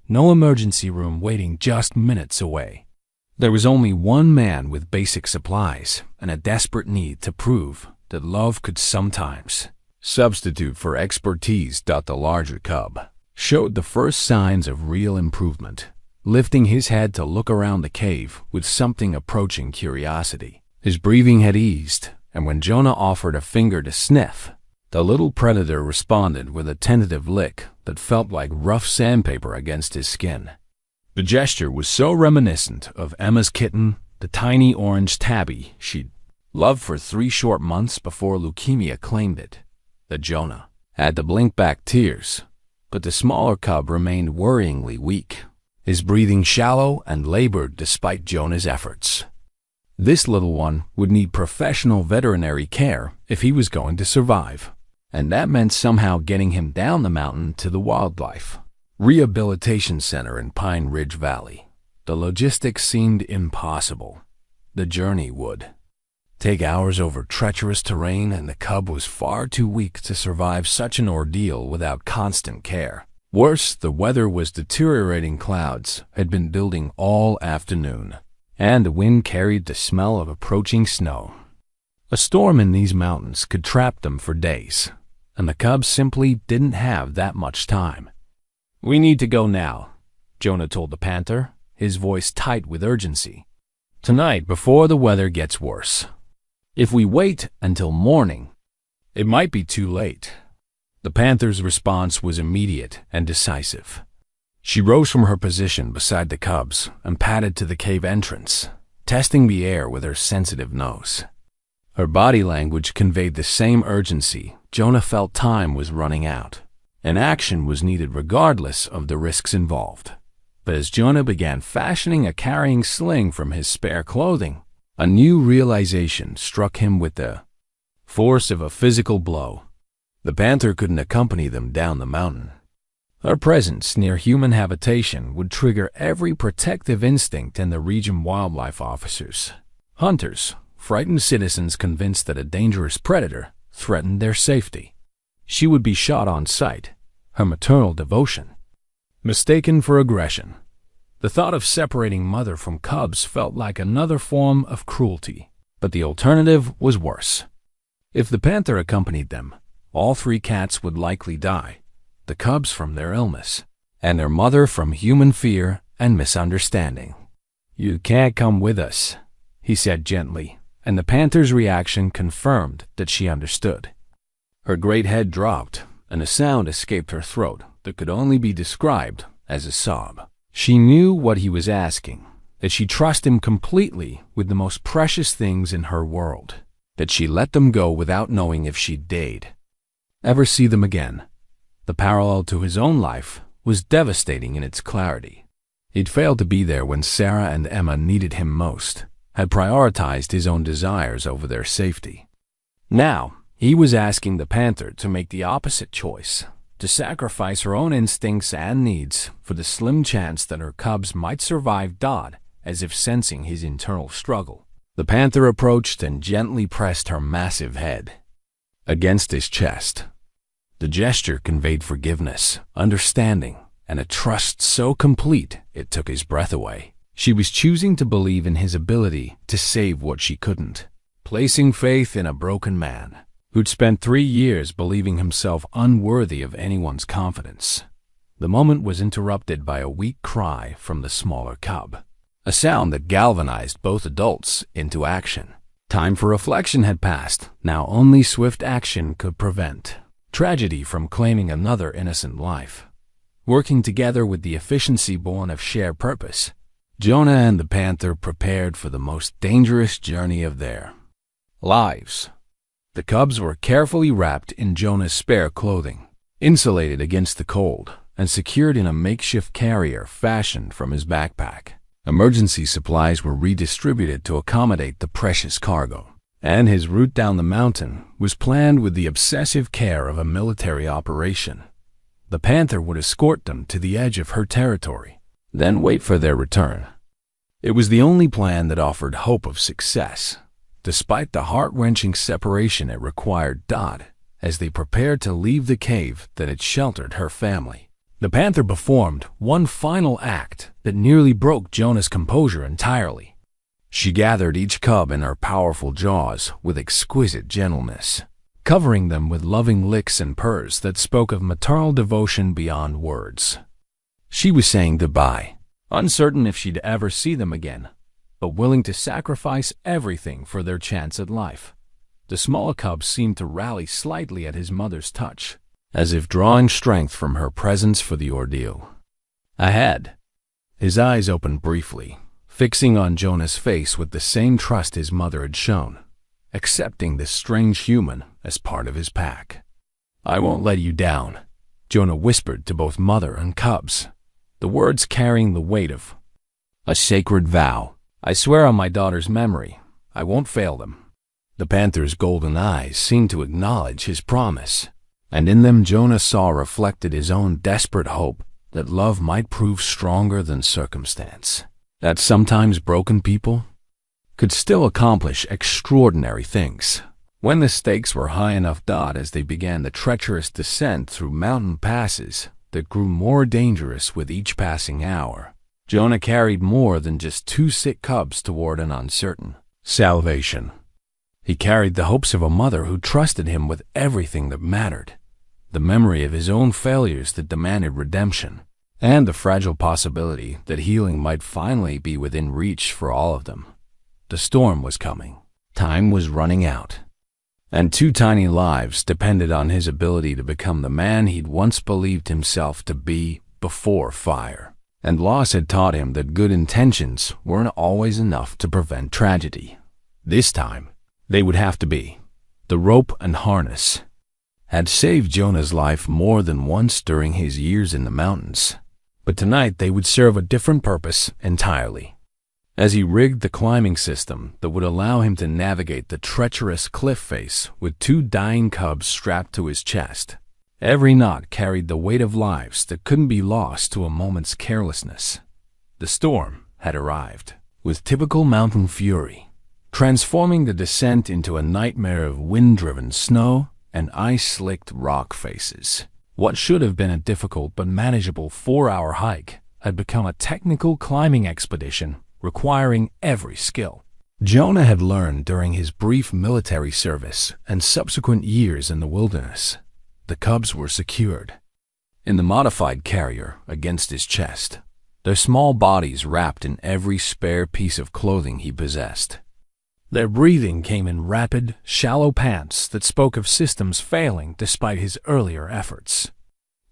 no emergency room waiting just minutes away. There was only one man with basic supplies and a desperate need to prove that love could sometimes substitute for expertise. The larger cub showed the first signs of real improvement, lifting his head to look around the cave with something approaching curiosity. His breathing had eased, and when Jonah offered a finger to sniff, the little predator responded with a tentative lick that felt like rough sandpaper against his skin. The gesture was so reminiscent of Emma's kitten, the tiny orange tabby she'd loved for 3 short months before leukemia claimed it, that Jonah had to blink back tears. But the smaller cub remained worryingly weak, his breathing shallow and labored despite Jonah's efforts. This little one would need professional veterinary care if he was going to survive, and that meant somehow getting him down the mountain to the wildlife rehabilitation center in Pine Ridge Valley. The logistics seemed impossible. The journey would take hours over treacherous terrain, and the cub was far too weak to survive such an ordeal without constant care. Worse, the weather was deteriorating. Clouds had been building all afternoon, and the wind carried the smell of approaching snow. A storm in these mountains could trap them for days, and the cubs simply didn't have that much time. "We need to go now," Jonah told the panther, his voice tight with urgency. "Tonight, before the weather gets worse. If we wait until morning, it might be too late." The panther's response was immediate and decisive. She rose from her position beside the cubs and padded to the cave entrance, testing the air with her sensitive nose. Her body language conveyed the same urgency. Jonah felt time was running out, and action was needed regardless of the risks involved. But as Jonah began fashioning a carrying sling from his spare clothing, a new realization struck him with the force of a physical blow. The panther couldn't accompany them down the mountain. Her presence near human habitation would trigger every protective instinct in the region. Wildlife officers, hunters, frightened citizens convinced that a dangerous predator threatened their safety. She would be shot on sight. Her maternal devotion mistaken for aggression. The thought of separating mother from cubs felt like another form of cruelty, but the alternative was worse. If the panther accompanied them, all three cats would likely die, the cubs from their illness, and their mother from human fear and misunderstanding. "You can't come with us," he said gently, and the panther's reaction confirmed that she understood. Her great head dropped, and a sound escaped her throat that could only be described as a sob. She knew what he was asking, that she trusted him completely with the most precious things in her world, that she let them go without knowing if she'd ever see them again. The parallel to his own life was devastating in its clarity. He'd failed to be there when Sarah and Emma needed him most, had prioritized his own desires over their safety. Now, he was asking the panther to make the opposite choice, to sacrifice her own instincts and needs for the slim chance that her cubs might survive. Dodd, as if sensing his internal struggle, the panther approached and gently pressed her massive head against his chest. The gesture conveyed forgiveness, understanding, and a trust so complete it took his breath away. She was choosing to believe in his ability to save what she couldn't, placing faith in a broken man who'd spent 3 years believing himself unworthy of anyone's confidence. The moment was interrupted by a weak cry from the smaller cub, a sound that galvanized both adults into action. Time for reflection had passed. Now only swift action could prevent tragedy from claiming another innocent life. Working together with the efficiency born of shared purpose, Jonah and the panther prepared for the most dangerous journey of their lives. The cubs were carefully wrapped in Jonah's spare clothing, insulated against the cold, and secured in a makeshift carrier fashioned from his backpack. Emergency supplies were redistributed to accommodate the precious cargo, and his route down the mountain was planned with the obsessive care of a military operation. The panther would escort them to the edge of her territory, then wait for their return. It was the only plan that offered hope of success, despite the heart-wrenching separation it required. Dodd, as they prepared to leave the cave that had sheltered her family. The panther performed one final act that nearly broke Jonah's composure entirely. She gathered each cub in her powerful jaws with exquisite gentleness, covering them with loving licks and purrs that spoke of maternal devotion beyond words. She was saying goodbye, uncertain if she'd ever see them again, but willing to sacrifice everything for their chance at life. The smaller cubs seemed to rally slightly at his mother's touch, as if drawing strength from her presence for the ordeal ahead. His eyes opened briefly, fixing on Jonah's face with the same trust his mother had shown, accepting this strange human as part of his pack. "I won't let you down," Jonah whispered to both mother and cubs, the words carrying the weight of a sacred vow. "I swear on my daughter's memory, I won't fail them." The panther's golden eyes seemed to acknowledge his promise, and in them Jonah saw reflected his own desperate hope that love might prove stronger than circumstance, that sometimes broken people could still accomplish extraordinary things. When the stakes were high enough, Dodd, as they began the treacherous descent through mountain passes that grew more dangerous with each passing hour, Jonah carried more than just 2 sick cubs toward an uncertain salvation. He carried the hopes of a mother who trusted him with everything that mattered, the memory of his own failures that demanded redemption, and the fragile possibility that healing might finally be within reach for all of them. The storm was coming. Time was running out. And 2 tiny lives depended on his ability to become the man he'd once believed himself to be before fire. And loss had taught him that good intentions weren't always enough to prevent tragedy. This time, They would have to be. The rope and harness had saved Jonah's life more than once during his years in the mountains, but tonight they would serve a different purpose entirely. As he rigged the climbing system that would allow him to navigate the treacherous cliff face with 2 dying cubs strapped to his chest, every knot carried the weight of lives that couldn't be lost to a moment's carelessness. The storm had arrived, with typical mountain fury, transforming the descent into a nightmare of wind-driven snow and ice-slicked rock faces. What should have been a difficult but manageable 4-hour hike had become a technical climbing expedition requiring every skill Jonah had learned during his brief military service and subsequent years in the wilderness. The cubs were secured in the modified carrier against his chest, their small bodies wrapped in every spare piece of clothing he possessed. Their breathing came in rapid, shallow pants that spoke of systems failing despite his earlier efforts.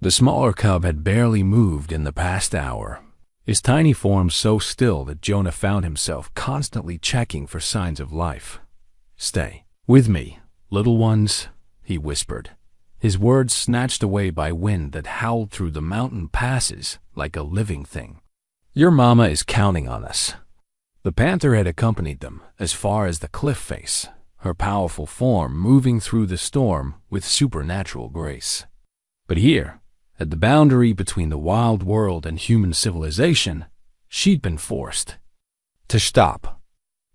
The smaller cub had barely moved in the past hour, his tiny form so still that Jonah found himself constantly checking for signs of life. "Stay with me, little ones," he whispered, his words snatched away by wind that howled through the mountain passes like a living thing. "Your mama is counting on us." The Panther had accompanied them as far as the cliff face, her powerful form moving through the storm with supernatural grace. But here, at the boundary between the wild world and human civilization, she'd been forced to stop.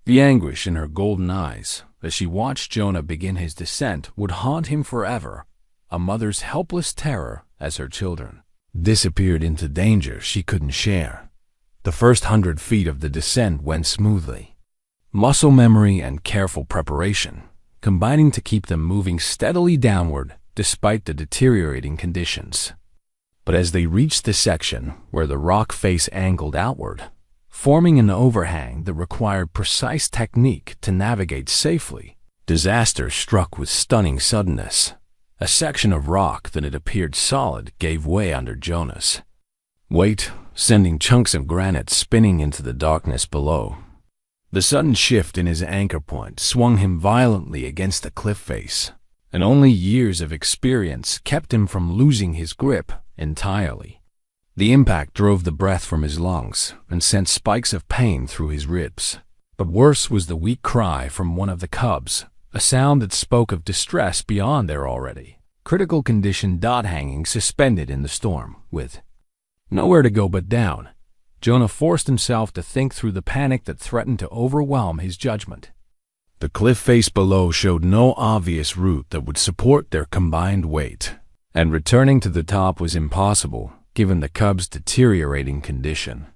The anguish in her golden eyes as she watched Jonah begin his descent would haunt him forever, a mother's helpless terror as her children disappeared into danger she couldn't share. The first 100 feet of the descent went smoothly, muscle memory and careful preparation combining to keep them moving steadily downward despite the deteriorating conditions. But as they reached the section where the rock face angled outward, forming an overhang that required precise technique to navigate safely, disaster struck with stunning suddenness. A section of rock that had appeared solid gave way under Jonah's weight, sending chunks of granite spinning into the darkness below. The sudden shift in his anchor point swung him violently against the cliff face, and only years of experience kept him from losing his grip entirely. The impact drove the breath from his lungs and sent spikes of pain through his ribs. But worse was the weak cry from one of the cubs, a sound that spoke of distress beyond their already critical condition hanging suspended in the storm, with nowhere to go but down. Jonah forced himself to think through the panic that threatened to overwhelm his judgment. The cliff face below showed no obvious route that would support their combined weight, and returning to the top was impossible given the cub's deteriorating condition.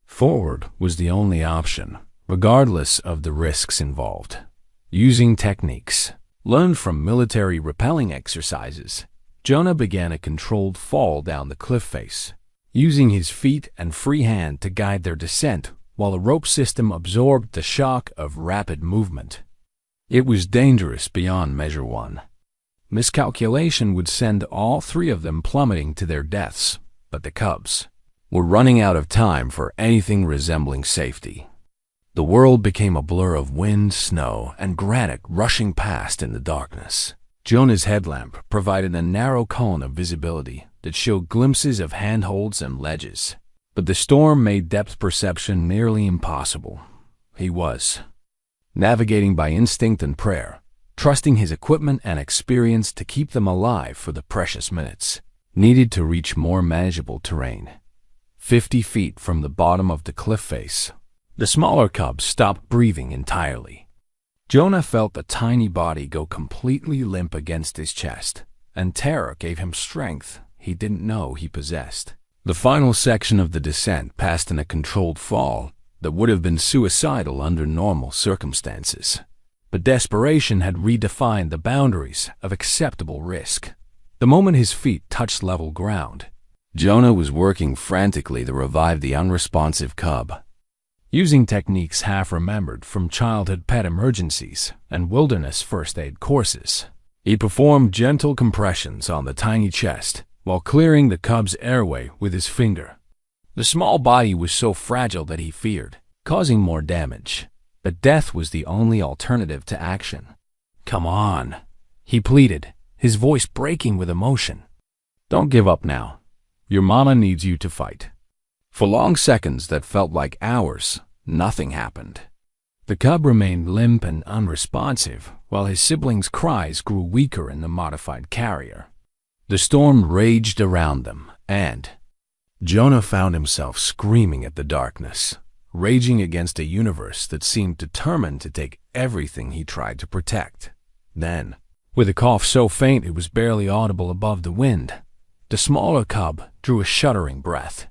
Forward was the only option, regardless of the risks involved. Using techniques learned from military rappelling exercises, Jonah began a controlled fall down the cliff face, using his feet and free hand to guide their descent while the rope system absorbed the shock of rapid movement. It was dangerous beyond measure one. Miscalculation would send all 3 of them plummeting to their deaths, but the cubs were running out of time for anything resembling safety. The world became a blur of wind, snow, and granite rushing past in the darkness. Jonah's headlamp provided a narrow cone of visibility that showed glimpses of handholds and ledges, but the storm made depth perception nearly impossible. He was navigating by instinct and prayer, trusting his equipment and experience to keep them alive for the precious minutes needed to reach more manageable terrain. 50 feet from the bottom of the cliff face, the smaller cub stopped breathing entirely. Jonah felt the tiny body go completely limp against his chest, and terror gave him strength he didn't know he possessed. The final section of the descent passed in a controlled fall that would have been suicidal under normal circumstances. But desperation had redefined the boundaries of acceptable risk. The moment his feet touched level ground, Jonah was working frantically to revive the unresponsive cub. Using techniques half-remembered from childhood pet emergencies and wilderness first aid courses, he performed gentle compressions on the tiny chest while clearing the cub's airway with his finger. The small body was so fragile that he feared causing more damage. but death was the only alternative to action. "Come on," he pleaded, his voice breaking with emotion. "Don't give up now. Your mama needs you to fight." For long seconds that felt like hours, nothing happened. The cub remained limp and unresponsive, while his siblings' cries grew weaker in the modified carrier. The storm raged around them, and Jonah found himself screaming at the darkness, raging against a universe that seemed determined to take everything he tried to protect. Then, with a cough so faint it was barely audible above the wind, the smaller cub drew a shuddering breath.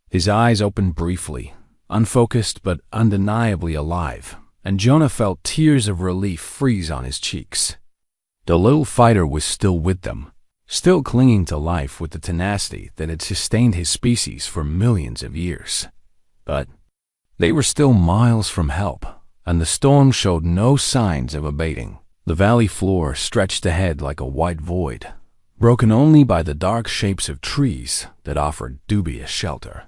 His eyes opened briefly, unfocused but undeniably alive, and Jonah felt tears of relief freeze on his cheeks. The little fighter was still with them, still clinging to life with the tenacity that had sustained his species for millions of years. But they were still miles from help, and the storm showed no signs of abating. The valley floor stretched ahead like a white void, broken only by the dark shapes of trees that offered dubious shelter.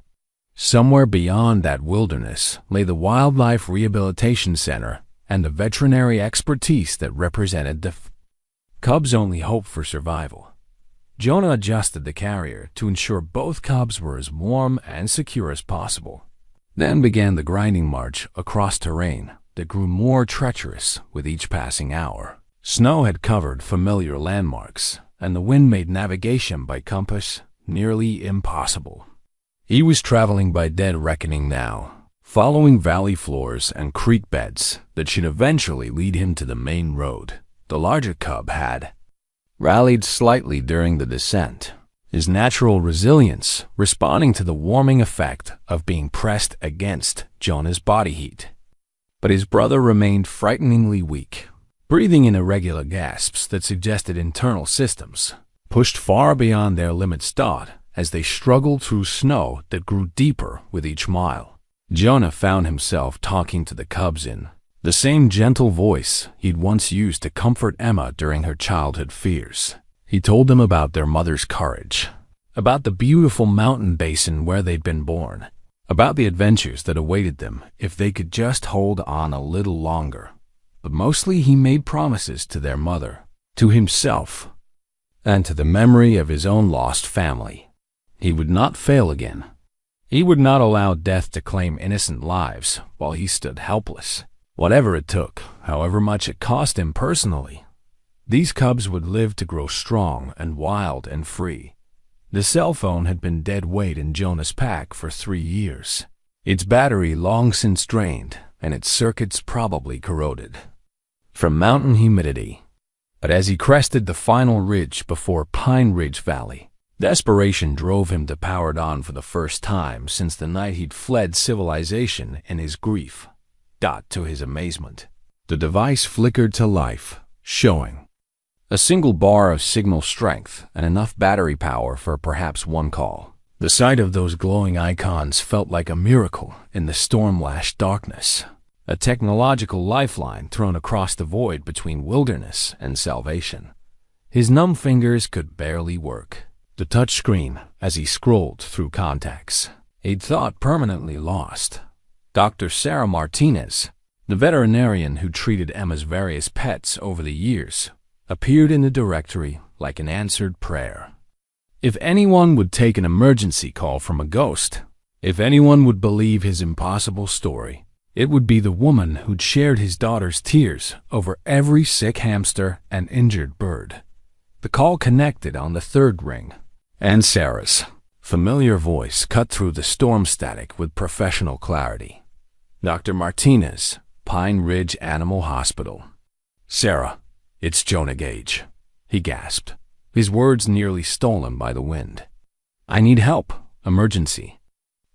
Somewhere beyond that wilderness lay the Wildlife Rehabilitation Center and the veterinary expertise that represented the cubs' only hope for survival. Jonah adjusted the carrier to ensure both cubs were as warm and secure as possible. Then began the grinding march across terrain that grew more treacherous with each passing hour. Snow had covered familiar landmarks, and the wind made navigation by compass nearly impossible. He was traveling by dead reckoning now, following valley floors and creek beds that should eventually lead him to the main road. The larger cub had rallied slightly during the descent, his natural resilience responding to the warming effect of being pressed against Jonah's body heat. But his brother remained frighteningly weak, breathing in irregular gasps that suggested internal systems pushed far beyond their limits as they struggled through snow that grew deeper with each mile. Jonah found himself talking to the cubs in the same gentle voice he'd once used to comfort Emma during her childhood fears. He told them about their mother's courage, about the beautiful mountain basin where they'd been born, about the adventures that awaited them if they could just hold on a little longer. But mostly he made promises to their mother, to himself, and to the memory of his own lost family. He would not fail again. He would not allow death to claim innocent lives while he stood helpless. Whatever it took, however much it cost him personally, these cubs would live to grow strong and wild and free. The cell phone had been dead weight in Jonah's pack for 3 years, its battery long since drained and its circuits probably corroded from mountain humidity. But as he crested the final ridge before Pine Ridge Valley, desperation drove him to power it on for the first time since the night he'd fled civilization in his grief. To his amazement, the device flickered to life, showing a single bar of signal strength and enough battery power for perhaps one call. The sight of those glowing icons felt like a miracle in the storm-lashed darkness, a technological lifeline thrown across the void between wilderness and salvation. His numb fingers could barely work the touchscreen as he scrolled through contacts he'd thought permanently lost. Dr. Sarah Martinez, the veterinarian who treated Emma's various pets over the years, appeared in the directory like an answered prayer. If anyone would take an emergency call from a ghost, if anyone would believe his impossible story, it would be the woman who'd shared his daughter's tears over every sick hamster and injured bird. The call connected on the third ring, and Sarah's familiar voice cut through the storm static with professional clarity. Dr. Martinez, Pine Ridge Animal Hospital. "Sarah, it's Jonah Gage," he gasped, his words nearly stolen by the wind. "I need help. Emergency."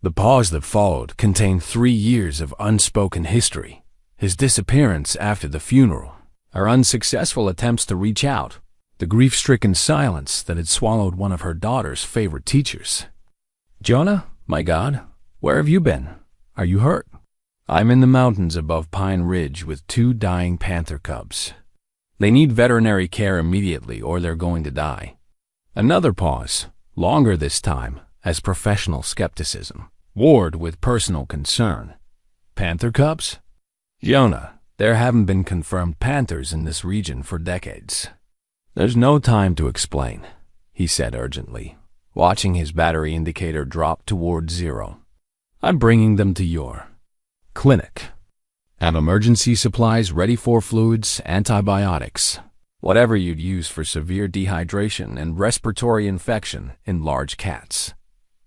The pause that followed contained 3 years of unspoken history, his disappearance after the funeral, her unsuccessful attempts to reach out, the grief-stricken silence that had swallowed one of her daughter's favorite teachers. "Jonah, my God, where have you been? Are you hurt?" "I'm in the mountains above Pine Ridge with 2 dying panther cubs. They need veterinary care immediately or they're going to die." Another pause, longer this time, as professional skepticism warred with personal concern. "Panther cubs?" Jonah, there haven't been confirmed panthers in this region for decades. There's no time to explain, he said urgently, watching his battery indicator drop toward 0. I'm bringing them to your clinic. Have emergency supplies ready for fluids, antibiotics, whatever you'd use for severe dehydration and respiratory infection in large cats.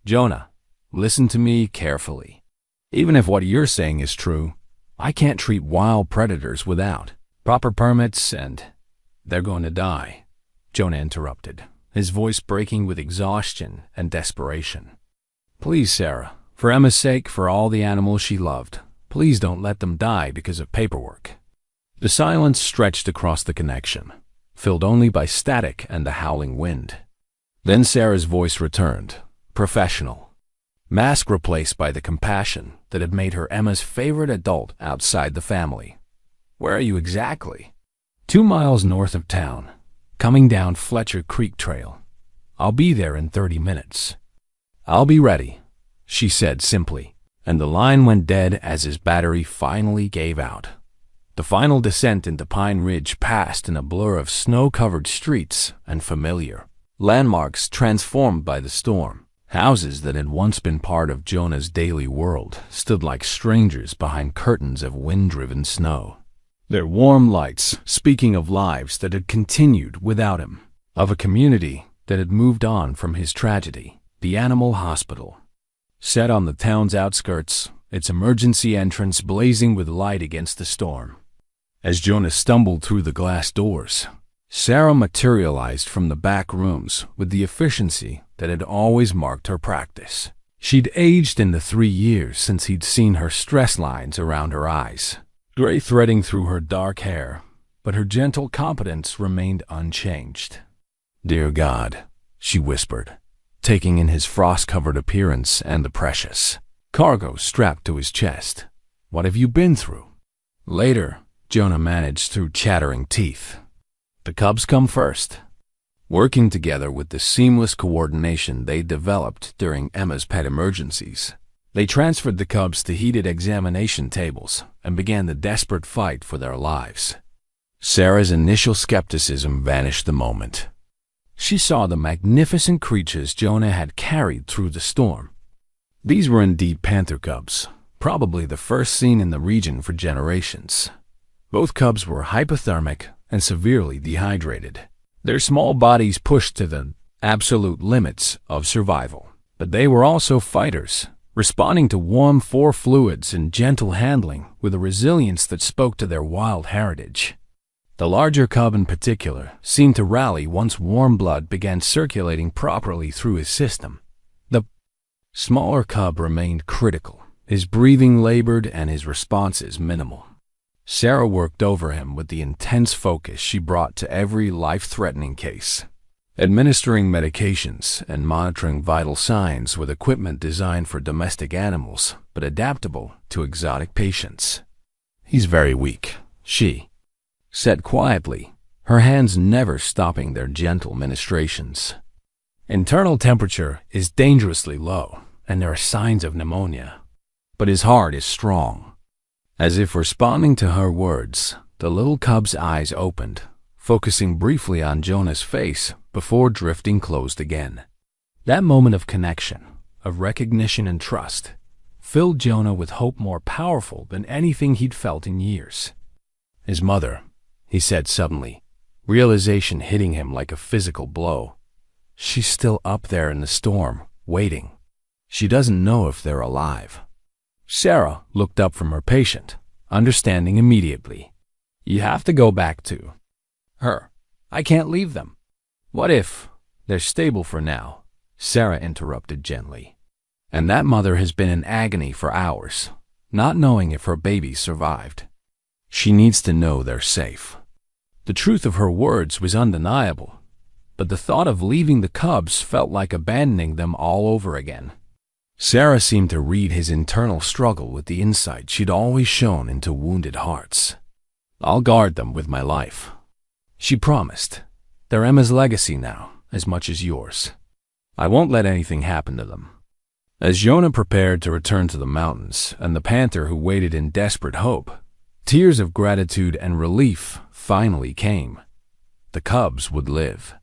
Jonah, listen to me carefully. Even if what you're saying is true, I can't treat wild predators without proper permits, and they're going to die, Jonah interrupted, his voice breaking with exhaustion and desperation. Please, Sarah, for Emma's sake, for all the animals she loved, please don't let them die because of paperwork. The silence stretched across the connection, filled only by static and the howling wind. Then Sarah's voice returned, professional, mask replaced by the compassion that had made her Emma's favorite adult outside the family. Where are you exactly? 2 miles north of town, coming down Fletcher Creek Trail. I'll be there in 30 minutes. I'll be ready, she said simply, and the line went dead as his battery finally gave out. The final descent into Pine Ridge passed in a blur of snow-covered streets and familiar landmarks transformed by the storm. Houses that had once been part of Jonah's daily world stood like strangers behind curtains of wind-driven snow, their warm lights speaking of lives that had continued without him, of a community that had moved on from his tragedy. The animal hospital, set on the town's outskirts, its emergency entrance blazing with light against the storm. As Jonah stumbled through the glass doors, Sarah materialized from the back rooms with the efficiency that had always marked her practice. She'd aged in the 3 years since he'd seen her stress lines around her eyes, gray threading through her dark hair, but her gentle competence remained unchanged. Dear God, she whispered, taking in his frost-covered appearance and the precious cargo strapped to his chest. What have you been through? Later, Jonah managed through chattering teeth. The cubs come first. Working together with the seamless coordination they developed during Emma's pet emergencies, they transferred the cubs to heated examination tables and began the desperate fight for their lives. Sarah's initial skepticism vanished the moment she saw the magnificent creatures Jonah had carried through the storm. These were indeed panther cubs, probably the first seen in the region for generations. Both cubs were hypothermic and severely dehydrated, their small bodies pushed to the absolute limits of survival. But they were also fighters, responding to warm fluids and gentle handling with a resilience that spoke to their wild heritage. The larger cub in particular seemed to rally once warm blood began circulating properly through his system. The smaller cub remained critical, his breathing labored and his responses minimal. Sarah worked over him with the intense focus she brought to every life-threatening case, administering medications and monitoring vital signs with equipment designed for domestic animals but adaptable to exotic patients. He's very weak, she said quietly, her hands never stopping their gentle ministrations. Internal temperature is dangerously low, and there are signs of pneumonia, but his heart is strong. As if responding to her words, the little cub's eyes opened, focusing briefly on Jonah's face before drifting closed again. That moment of connection, of recognition and trust, filled Jonah with hope more powerful than anything he'd felt in years. His mother, he said suddenly, realization hitting him like a physical blow. She's still up there in the storm, waiting. She doesn't know if they're alive. Sarah looked up from her patient, understanding immediately. You have to go back to her. I can't leave them. What if they're stable for now? Sarah interrupted gently. And that mother has been in agony for hours, not knowing if her baby survived. She needs to know they're safe. The truth of her words was undeniable, but the thought of leaving the cubs felt like abandoning them all over again. Sarah seemed to read his internal struggle with the insight she'd always shown into wounded hearts. I'll guard them with my life, she promised. They're Emma's legacy now, as much as yours. I won't let anything happen to them. As Jonah prepared to return to the mountains, and the panther who waited in desperate hope, Tears of gratitude and relief finally came. The cubs would live.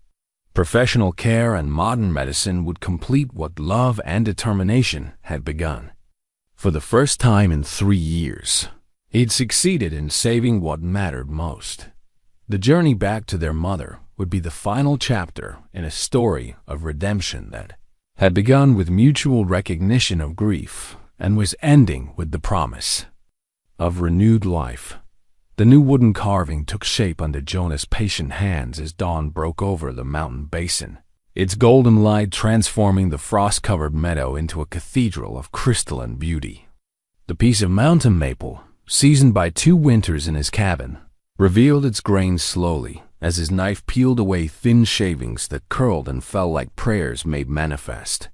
Professional care and modern medicine would complete what love and determination had begun. For the first time in 3 years, he'd succeeded in saving what mattered most. The journey back to their mother would be the final chapter in a story of redemption that had begun with mutual recognition of grief and was ending with the promise of renewed life. The new wooden carving took shape under Jonah's patient hands as dawn broke over the mountain basin, its golden light transforming the frost-covered meadow into a cathedral of crystalline beauty. The piece of mountain maple, seasoned by 2 winters in his cabin, revealed its grains slowly as his knife peeled away thin shavings that curled and fell like prayers made manifest.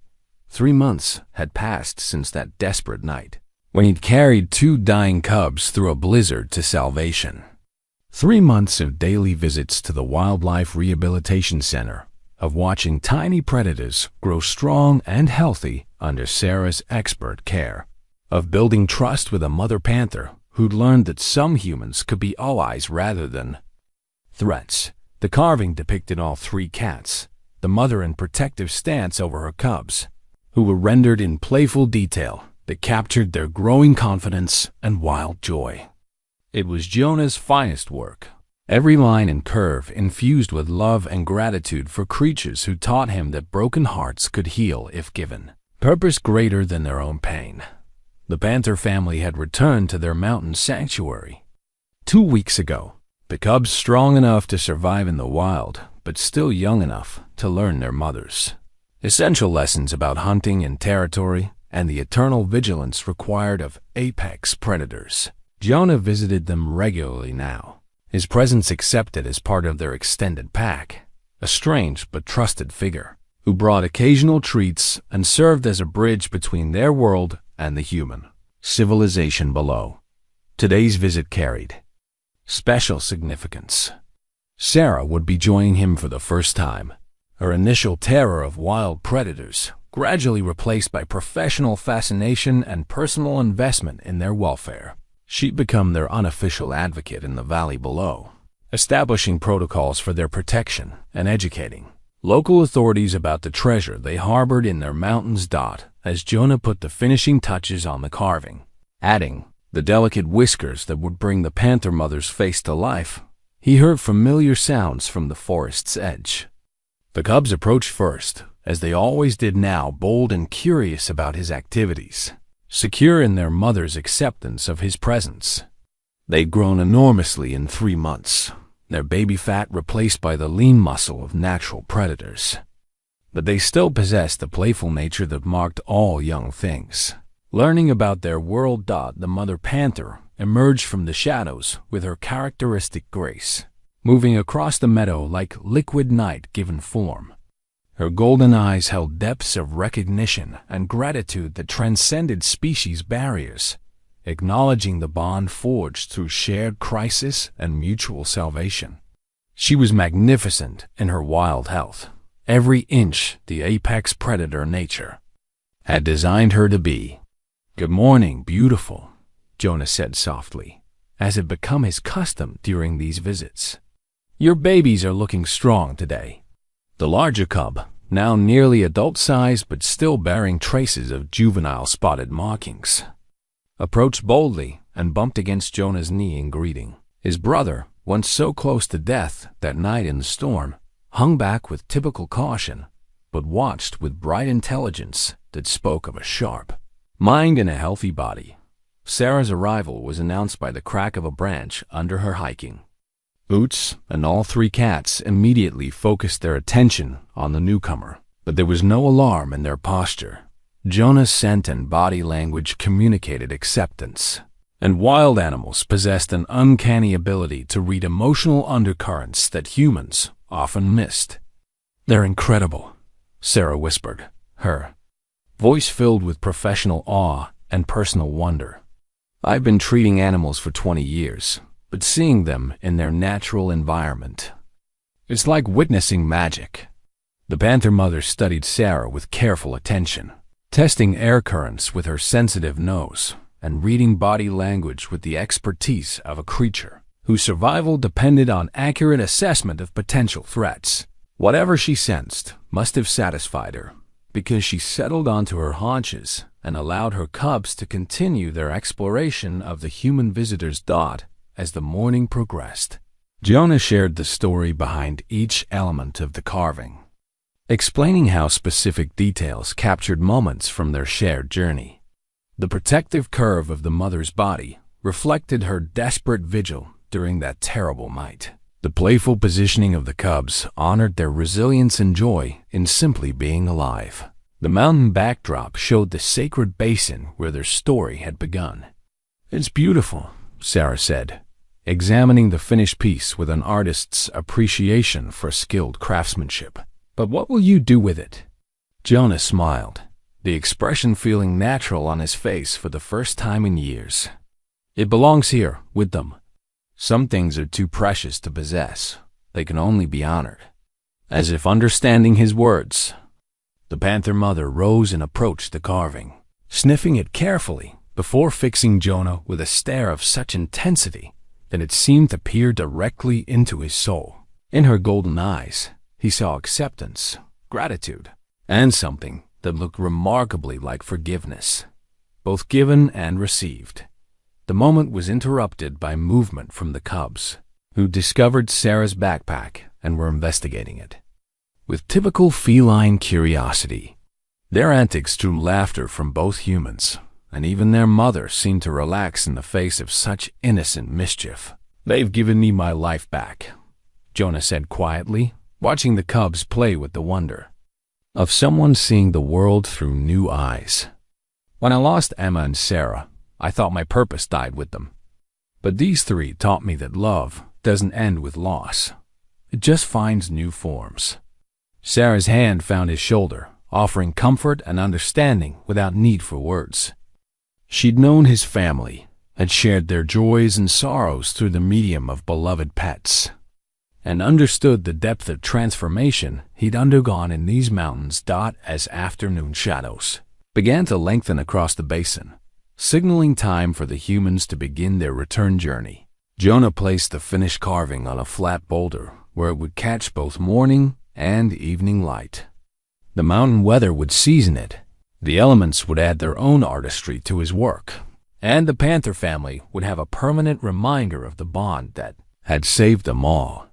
3 months had passed since that desperate night, when he'd carried 2 dying cubs through a blizzard to salvation. 3 months of daily visits to the Wildlife Rehabilitation Center, of watching tiny predators grow strong and healthy under Sarah's expert care, of building trust with a mother panther who'd learned that some humans could be allies rather than threats. The carving depicted all 3 cats, the mother in protective stance over her cubs, who were rendered in playful detail that captured their growing confidence and wild joy. It was Jonah's finest work, every line and curve infused with love and gratitude for creatures who taught him that broken hearts could heal if given purpose greater than their own pain. The Panther family had returned to their mountain sanctuary 2 weeks ago, the cubs strong enough to survive in the wild, but still young enough to learn their mothers essential lessons about hunting and territory and the eternal vigilance required of apex predators. Jonah visited them regularly now, his presence accepted as part of their extended pack, a strange but trusted figure who brought occasional treats and served as a bridge between their world and the human civilization below. Today's visit carried special significance. Sarah would be joining him for the first time, her initial terror of wild predators gradually replaced by professional fascination and personal investment in their welfare. She'd become their unofficial advocate in the valley below, establishing protocols for their protection and educating local authorities about the treasure they harbored in their mountains. As Jonah put the finishing touches on the carving, adding the delicate whiskers that would bring the panther mother's face to life, he heard familiar sounds from the forest's edge. The cubs approached first, as they always did now, bold and curious about his activities, secure in their mother's acceptance of his presence. They'd grown enormously in 3 months, their baby fat replaced by the lean muscle of natural predators. But they still possessed the playful nature that marked all young things. Learning about their world, the mother panther emerged from the shadows with her characteristic grace, moving across the meadow like liquid night given form. Her golden eyes held depths of recognition and gratitude that transcended species barriers, acknowledging the bond forged through shared crisis and mutual salvation. She was magnificent in her wild health, every inch the apex predator nature had designed her to be. "Good morning, beautiful," Jonah said softly, as had become his custom during these visits. "Your babies are looking strong today." The larger cub, now nearly adult-sized but still bearing traces of juvenile spotted markings, approached boldly and bumped against Jonah's knee in greeting. His brother, once so close to death that night in the storm, hung back with typical caution, but watched with bright intelligence that spoke of a sharp mind and a healthy body. Sarah's arrival was announced by the crack of a branch under her hiking boots, and all 3 cats immediately focused their attention on the newcomer. But there was no alarm in their posture. Jonah's scent and body language communicated acceptance, and wild animals possessed an uncanny ability to read emotional undercurrents that humans often missed. "They're incredible," Sarah whispered, her voice filled with professional awe and personal wonder. "I've been treating animals for 20 years, but seeing them in their natural environment, it's like witnessing magic." The panther mother studied Sarah with careful attention, testing air currents with her sensitive nose, and reading body language with the expertise of a creature whose survival depended on accurate assessment of potential threats. Whatever she sensed must have satisfied her, because she settled onto her haunches and allowed her cubs to continue their exploration of the human visitor's dot as the morning progressed. Jonah shared the story behind each element of the carving, explaining how specific details captured moments from their shared journey. The protective curve of the mother's body reflected her desperate vigil during that terrible night. The playful positioning of the cubs honored their resilience and joy in simply being alive. The mountain backdrop showed the sacred basin where their story had begun. "It's beautiful," Sarah said, examining the finished piece with an artist's appreciation for skilled craftsmanship. "But what will you do with it?" Jonah smiled, the expression feeling natural on his face for the first time in years. "It belongs here, with them. Some things are too precious to possess. They can only be honored." As if understanding his words, the panther mother rose and approached the carving, sniffing it carefully before fixing Jonah with a stare of such intensity that it seemed to peer directly into his soul. In her golden eyes, he saw acceptance, gratitude, and something that looked remarkably like forgiveness, both given and received. The moment was interrupted by movement from the cubs, who discovered Sarah's backpack and were investigating it with typical feline curiosity. Their antics drew laughter from both humans, and even their mother seemed to relax in the face of such innocent mischief. "They've given me my life back," Jonah said quietly, watching the cubs play with the wonder of someone seeing the world through new eyes. "When I lost Emma and Sarah, I thought my purpose died with them. But these three taught me that love doesn't end with loss. It just finds new forms." Sarah's hand found his shoulder, offering comfort and understanding without need for words. She'd known his family, had shared their joys and sorrows through the medium of beloved pets, and understood the depth of transformation he'd undergone in these mountains. As afternoon shadows began to lengthen across the basin, signaling time for the humans to begin their return journey, Jonah placed the finished carving on a flat boulder where it would catch both morning and evening light. The mountain weather would season it, the elements would add their own artistry to his work, and the Panther family would have a permanent reminder of the bond that had saved them all.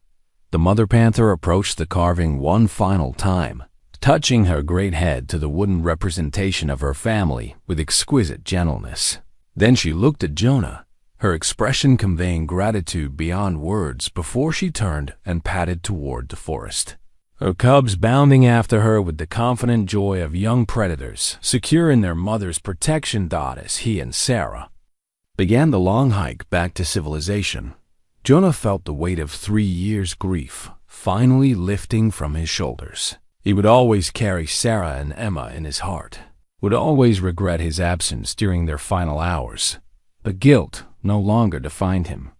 The mother panther approached the carving one final time, touching her great head to the wooden representation of her family with exquisite gentleness. Then she looked at Jonah, her expression conveying gratitude beyond words before she turned and padded toward the forest, her cubs bounding after her with the confident joy of young predators, secure in their mother's protection. As he and Sarah began the long hike back to civilization, Jonah felt the weight of 3 years' grief finally lifting from his shoulders. He would always carry Sarah and Emma in his heart, would always regret his absence during their final hours, but guilt no longer defined him.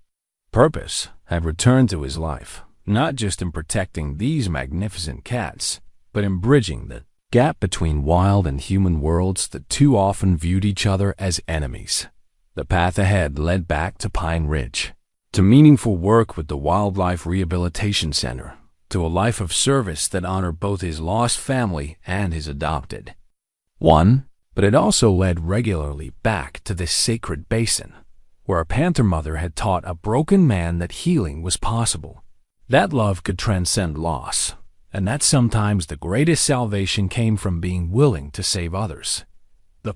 Purpose had returned to his life, not just in protecting these magnificent cats, but in bridging the gap between wild and human worlds that too often viewed each other as enemies. The path ahead led back to Pine Ridge, to meaningful work with the Wildlife Rehabilitation Center, to a life of service that honored both his lost family and his adopted one, but it also led regularly back to this sacred basin, where a panther mother had taught a broken man that healing was possible, that love could transcend loss, and that sometimes the greatest salvation came from being willing to save others. The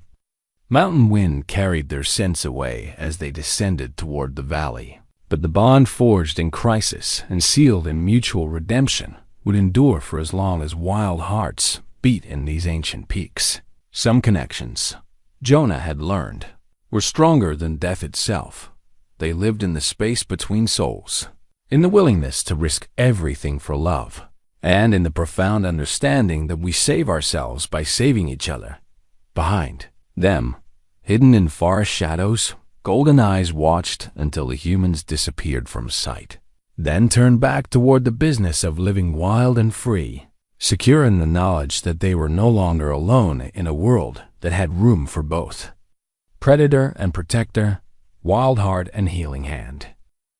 mountain wind carried their scents away as they descended toward the valley, but the bond forged in crisis and sealed in mutual redemption would endure for as long as wild hearts beat in these ancient peaks. Some connections, Jonah had learned, were stronger than death itself. They lived in the space between souls, in the willingness to risk everything for love, and in the profound understanding that we save ourselves by saving each other. Behind them, hidden in forest shadows, golden eyes watched until the humans disappeared from sight, then turned back toward the business of living wild and free, secure in the knowledge that they were no longer alone in a world that had room for both. Predator and protector, wild heart and healing hand.